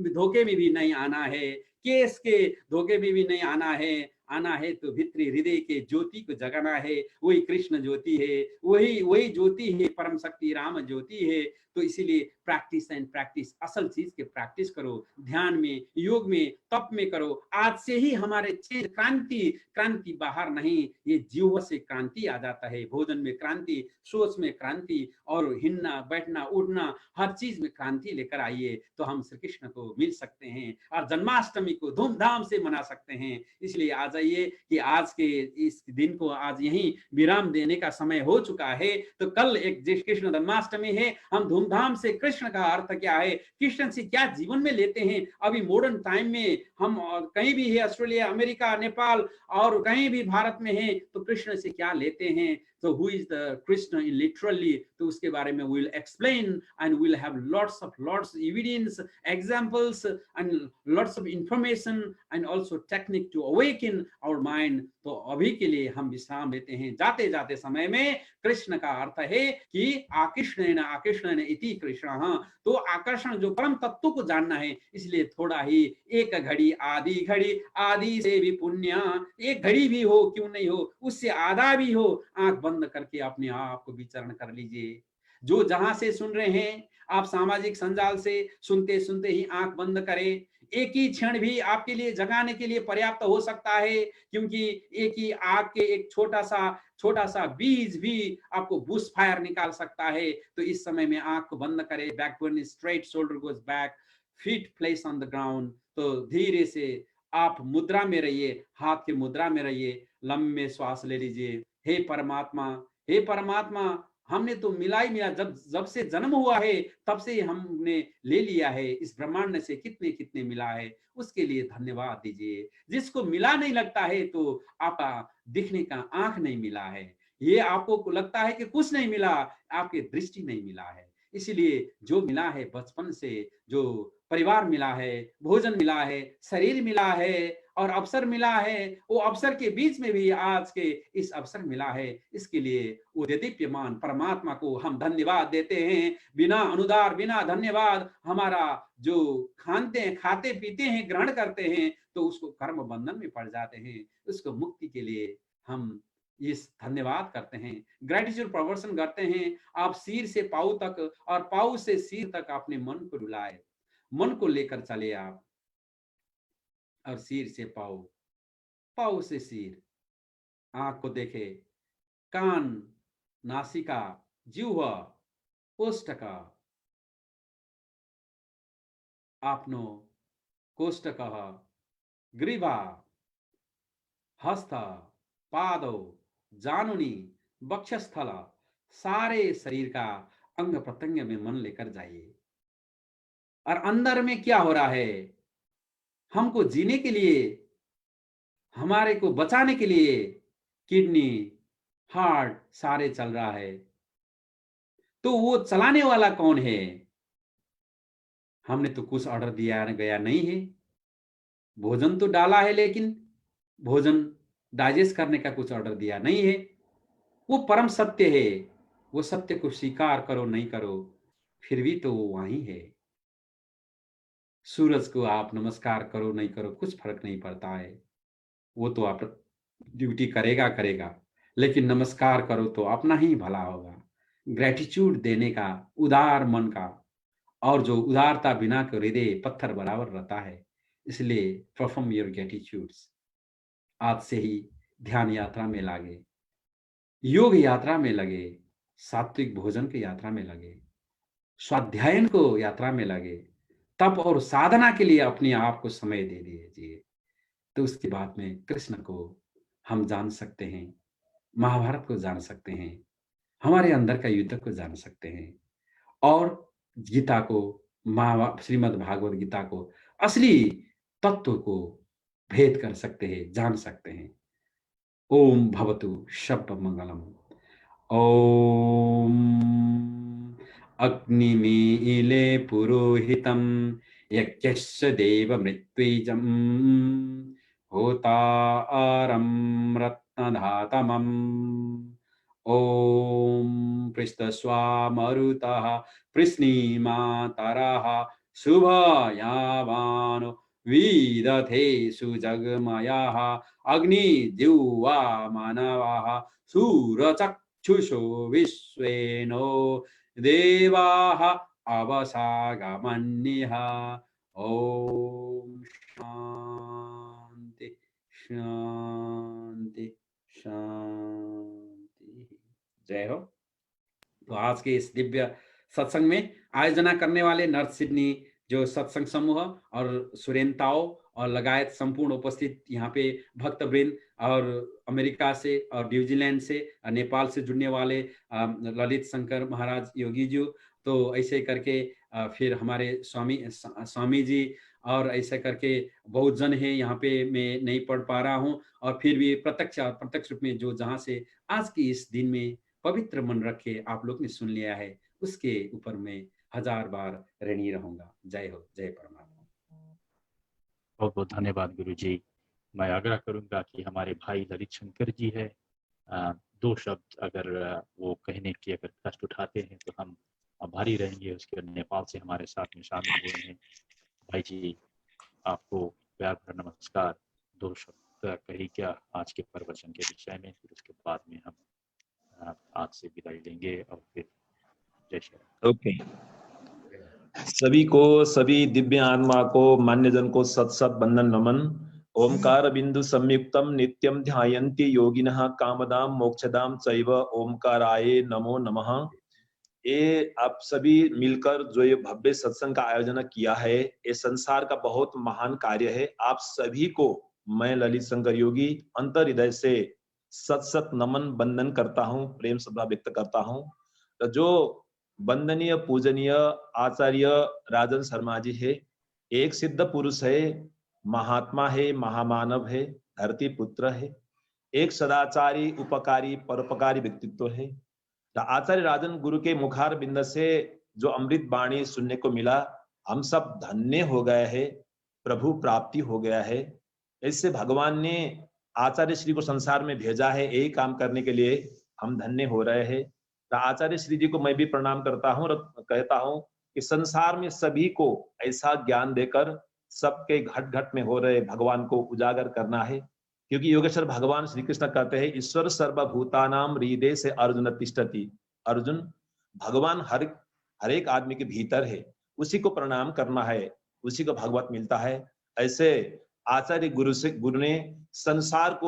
धोखे में भी नहीं आना है, केस के धोखे में भी नहीं आना है तो भित्री हृदय के ज्योति को जगाना है। वही कृष्ण ज्योति है, वही ज्योति है, परम शक्ति राम ज्योति है। तो इसीलिए प्रैक्टिस एंड प्रैक्टिस, असल चीज के प्रैक्टिस करो, ध्यान में, योग में, तप में करो। आज से ही हमारे क्रांति बाहर नहीं, ये जीव से क्रांति आ जाता है। भोजन में क्रांति, सोच में क्रांति, और हिलना बैठना उठना हर चीज में क्रांति लेकर आइए, तो हम श्री कृष्ण को मिल सकते हैं और जन्माष्टमी को धूमधाम से मना सकते हैं। इसलिए आ जाइए कि आज के इस दिन को आज यहीं विराम देने का समय हो चुका है। तो कल एक कृष्ण जन्माष्टमी है, हम धूमधाम से कृष्ण का अर्थ क्या है, कृष्ण से क्या जीवन में लेते हैं। अभी मॉडर्न टाइम में हम कहीं भी है, ऑस्ट्रेलिया, अमेरिका, नेपाल और कहीं भी भारत में है, तो कृष्ण से क्या लेते हैं, तो who is the Krishna in literally, तो उसके बारे में we'll explain and we'll have lots of evidence, examples and lots of information and also technique to awaken our mind। तो अभी के लिए हम विश्राम लेते हैं। जाते जाते समय में कृष्ण का अर्थ है कि आकृष्णेन इति कृष्ण, तो आकर्षण जो परम तत्व को जानना है। इसलिए थोड़ा ही, एक घड़ी आदि से भी पुण्य, एक घड़ी भी हो क्यों नहीं हो, उससे आधा भी हो, आंख बंद करके अपने आप को विचरण कर लीजिए। जो जहां से सुन रहे हैं, आप सामाजिक संजाल से सुनते सुनते ही आंख बंद करें। एक ही क्षण भी आपके लिए जगाने के लिए पर्याप्त हो सकता है, क्योंकि एक ही आग के एक छोटा सा बीज भी आपको बुश फायर निकाल सकता है। तो इस समय में आंख को बंद करें, backbone straight, shoulder goes back, feet place on the ground. तो धीरे से आप मुद्रा में रहिए, हाथ की मुद्रा में रहिए, लंबे श्वास ले लीजिए। हे परमात्मा, हमने तो मिला ही मिला, जब से जन्म हुआ है तब से हमने ले लिया है, इस ब्रह्मांड से कितने कितने मिला है, उसके लिए धन्यवाद दीजिए। जिसको मिला नहीं लगता है तो आपका दिखने का आंख नहीं मिला है, ये आपको लगता है कि कुछ नहीं मिला, आपके दृष्टि नहीं मिला है। इसलिए जो मिला है बचपन से, जो परिवार मिला है, भोजन मिला है, शरीर मिला है और अवसर मिला है, वो अवसर के बीच में भी आज के इस अवसर मिला है, इसके लिए वो दीप्यमान परमात्मा को हम धन्यवाद देते हैं। बिना अनुदार, बिना धन्यवाद, हमारा जो खाते पीते हैं, ग्रहण करते हैं, तो उसको कर्म बंधन में पड़ जाते हैं। उसको मुक्ति के लिए हम इस धन्यवाद करते हैं, ग्रेटिट्यूड प्रवर्सन करते हैं। आप सिर से पांव तक और पांव से सिर तक अपने मन को डुलाए, मन को लेकर चले आप, और सिर से पांव, पांव से सिर, आंख को देखे, कान, नासिका, जिह्वा, कोष्ठक, आपनो कोष्ठक, ग्रीवा, हस्त, पादौ, जानुनी, वक्षस्थल, सारे शरीर का अंग प्रत्यंग में मन लेकर जाइए। और अंदर में क्या हो रहा है, हमको जीने के लिए, हमारे को बचाने के लिए किडनी, हार्ट सारे चल रहा है। तो वो चलाने वाला कौन है? हमने तो कुछ ऑर्डर दिया गया नहीं है। भोजन तो डाला है, लेकिन भोजन डाइजेस्ट करने का कुछ ऑर्डर दिया नहीं है। वो परम सत्य है, वो सत्य को स्वीकार करो नहीं करो, फिर भी तो वो वहीं है। सूरज को आप नमस्कार करो नहीं करो, कुछ फर्क नहीं पड़ता है, वो तो आप ड्यूटी करेगा, लेकिन नमस्कार करो तो अपना ही भला होगा। ग्रेटिट्यूड देने का, उदार मन का, और जो उदारता बिना के हृदय पत्थर बराबर रहता है। इसलिए परफॉर्म योर ग्रेटिट्यूड्स। आज से ही ध्यान यात्रा में लागे, योग यात्रा में लगे, सात्विक भोजन की यात्रा में लगे, स्वाध्यायन को यात्रा में लगे, तप और साधना के लिए अपने आप को समय दे दीजिए। तो उसके बाद में कृष्ण को हम जान सकते हैं, महाभारत को जान सकते हैं, हमारे अंदर का युद्ध को जान सकते हैं और गीता को, श्रीमद् भागवत गीता को, असली तत्व को भेद कर सकते हैं, जान सकते हैं। ओम भवतु शब्द मंगलम। ओम अग्निमीले पुरोहितं यज्ञस्य देवमृत्युजं होतारं रत्नधातमम्। ॐ पृष्ठस्वा मरुतः पृश्नीमातरः शुभयावानो विदधे सुजगमयः अग्निजिह्वा मानवः सूरचक्षुषो विश्वेनो देवाः अवसागमन्यः। ओम शांति शांति शांति। जय हो। तो आज के इस दिव्य सत्संग में आयोजना करने वाले नॉर्थ सिडनी जो सत्संग समूह और सुरेंताओ और लगायत संपूर्ण उपस्थित यहाँ पे भक्तवृंद और अमेरिका से और न्यूजीलैंड से और नेपाल से जुड़ने वाले ललित शंकर महाराज योगी जी, तो ऐसे करके फिर हमारे स्वामी जी और ऐसे करके बहुत जन हैं यहाँ पे, मैं नहीं पढ़ पा रहा हूँ। और फिर भी प्रत्यक्ष रूप में जो जहाँ से आज की इस दिन में पवित्र मन रखे आप लोग ने सुन लिया है, उसके ऊपर मैं 1000 बार ऋणी रहूंगा। जय हो, जय परमात्मा। बहुत बहुत धन्यवाद गुरु जी। मैं आग्रह करूंगा कि हमारे भाई ललित शंकर जी है, 2 शब्द अगर वो कहने की अगर कष्ट उठाते हैं तो हम आभारी रहेंगे। उसके नेपाल से हमारे साथ में शामिल हुए हैं भाई जी, आपको प्यार भरा नमस्कार। 2 शब्द कही क्या आज के प्रवचन के विषय में, फिर उसके बाद में हम आज से विदाई लेंगे और फिर जय श्री राम। ओके, सभी को, सभी दिव्य आत्मा को, मान्यजन को सत सत बंदन नमन। ओमकार बिंदु संयुक्तम नित्यम ध्यायन्ति योगिनः कामदाम मोक्षदाम चैव ओमकाराय नमो नमः। ये आप सभी मिलकर जो ये भव्य सत्संग का आयोजन किया है, ये संसार का बहुत महान कार्य है। आप सभी को मैं ललित शंकर योगी अंतर हृदय से सत सत नमन बंदन करता हूँ, प्रेम सदा व्यक्त करता हूँ। तो जो वंदनीय पूजनीय आचार्य राजन शर्मा जी है, एक सिद्ध पुरुष है, महात्मा है, महामानव है, धरती पुत्र है, एक सदाचारी उपकारी परोपकारी व्यक्तित्व है। आचार्य राजन गुरु के मुखार बिंद से जो अमृत वाणी सुनने को मिला, हम सब धन्य हो गए हैं, प्रभु प्राप्ति हो गया है। इससे भगवान ने आचार्य श्री को संसार में भेजा है, यही काम करने के लिए हम धन्य हो रहे हैं। आचार्य श्री जी को मैं भी प्रणाम करता हूँ और कहता हूँ कि संसार में सभी को ऐसा ज्ञान देकर सबके घट घट में हो रहे भगवान को उजागर करना है। क्योंकि योगेश्वर भगवान श्री कृष्ण कहते हैं, ईश्वर सर्वभूतानाम हृदय से अर्जुन तिष्ठति। अर्जुन, भगवान हर एक आदमी के भीतर है, उसी को प्रणाम करना है, उसी को भगवत मिलता है। ऐसे आचार्य गुरु ने संसार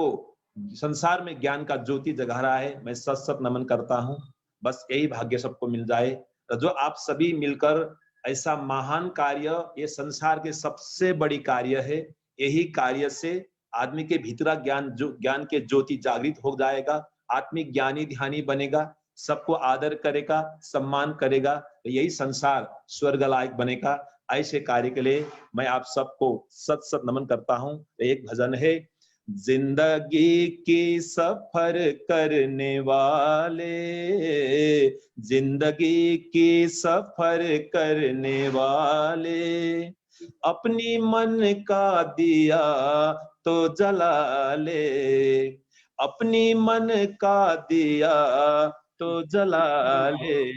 में ज्ञान का ज्योति जगा रहा है। मैं सत सत नमन करता हूँ। बस यही भाग्य सबको मिल जाए। तो जो आप सभी मिलकर ऐसा महान कार्य, ये संसार के सबसे बड़ी कार्य है। यही कार्य से आदमी के भीतरा ज्ञान के ज्योति जागृत हो जाएगा, आदमी ज्ञानी ध्यानी बनेगा, सबको आदर करेगा, सम्मान करेगा, तो यही संसार स्वर्ग लायक बनेगा। ऐसे कार्य के लिए मैं आप सबको सत सत नमन करता हूँ। एक भजन है, जिंदगी की सफर करने वाले, जिंदगी की सफर करने वाले, अपनी मन का दिया तो जला ले, अपनी मन का दिया तो जला ले।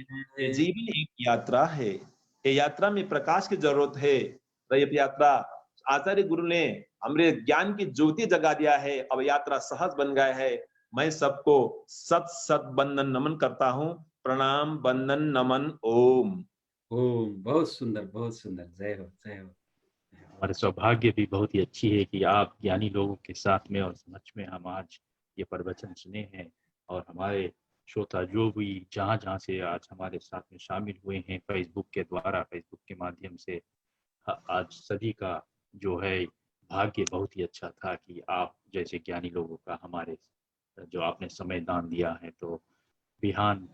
जीवन एक यात्रा है, ये यात्रा में प्रकाश की जरूरत है। तो ये यात्रा आचार्य गुरु ने हमरे ज्ञान की ज्योति जगा दिया है, अब यात्रा सहज बन गया है। मैं सबको सत सत बंदन नमन करता हूँ। प्रणाम, बंदन, नमन, ओम। ओम। बहुत सुंदर, बहुत सुंदर। जय हो, जय हो। हमारे सौभाग्य भी बहुत ही अच्छी है कि आप ज्ञानी लोगों के साथ में और समझ में हम आज ये प्रवचन सुने हैं, और हमारे श्रोता जो भी जहाँ जहाँ से आज हमारे साथ में शामिल हुए हैं फेसबुक के द्वारा, फेसबुक के माध्यम से, आज सभी का जो है भाग्य बहुत ही अच्छा था कि आप जैसे ज्ञानी लोगों का हमारे जो आपने समय दान दिया है। तो बिहान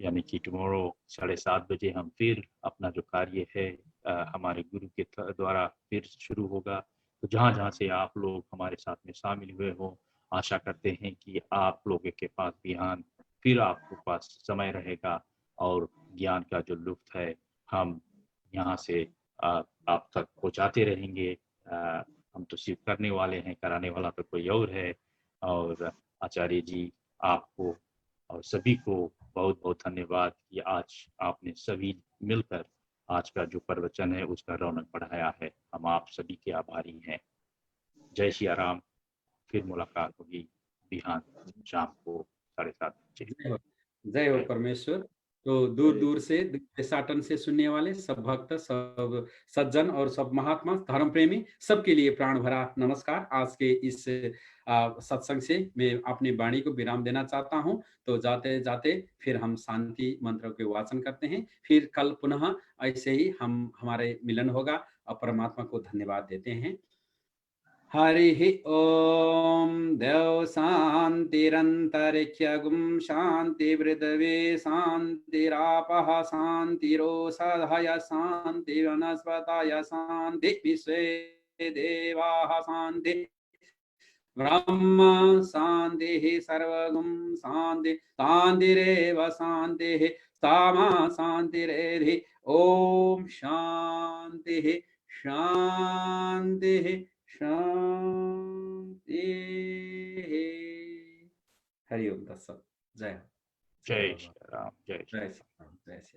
यानी कि टुमारो 7:30 बजे हम फिर अपना जो कार्य है हमारे गुरु के द्वारा फिर शुरू होगा। तो जहाँ जहाँ से आप लोग हमारे साथ में शामिल हुए हो, आशा करते हैं कि आप लोगों के पास बिहान फिर आपके पास समय रहेगा, और ज्ञान का जो लुत्फ है हम यहाँ से आप तक पहुँचाते रहेंगे। हम तो सिर्फ करने वाले हैं, कराने वाला तो कोई और है। और आचार्य जी, आपको और सभी को बहुत बहुत धन्यवाद कि आज आपने सभी मिलकर आज का जो प्रवचन है उसका रौनक बढ़ाया है। हम आप सभी के आभारी हैं। जय सिया राम। फिर मुलाकात होगी बिहान शाम को 7:30 बजे। जय हो परमेश्वर। तो दूर दूर से देशाटन से सुनने वाले सब भक्त, सब सज्जन और सब महात्मा धर्म प्रेमी सबके लिए प्राण भरा नमस्कार। आज के इस सत्संग से मैं अपनी वाणी को विराम देना चाहता हूं। तो जाते जाते फिर हम शांति मंत्र के वाचन करते हैं, फिर कल पुनः ऐसे ही हमारे मिलन होगा और परमात्मा को धन्यवाद देते हैं। हरिः ॐ देव शान्तिरन्तरिक्षगुं शान्तिपृथिवी शान्तिरापः शान्तिरोषधय शान्तिवनस्पतय शान्ति विश्वे देवाः शान्ति ब्रह्म शान्तिः सर्वगुं शान्ति शान्तिरेव शान्तिः सामा शान्तिरेधि। ॐ शान्तिः शान्तिः शांति। हरि ओम तत्सत। जय जय श्री राम। जय श्री जय श्री राम। जय श्री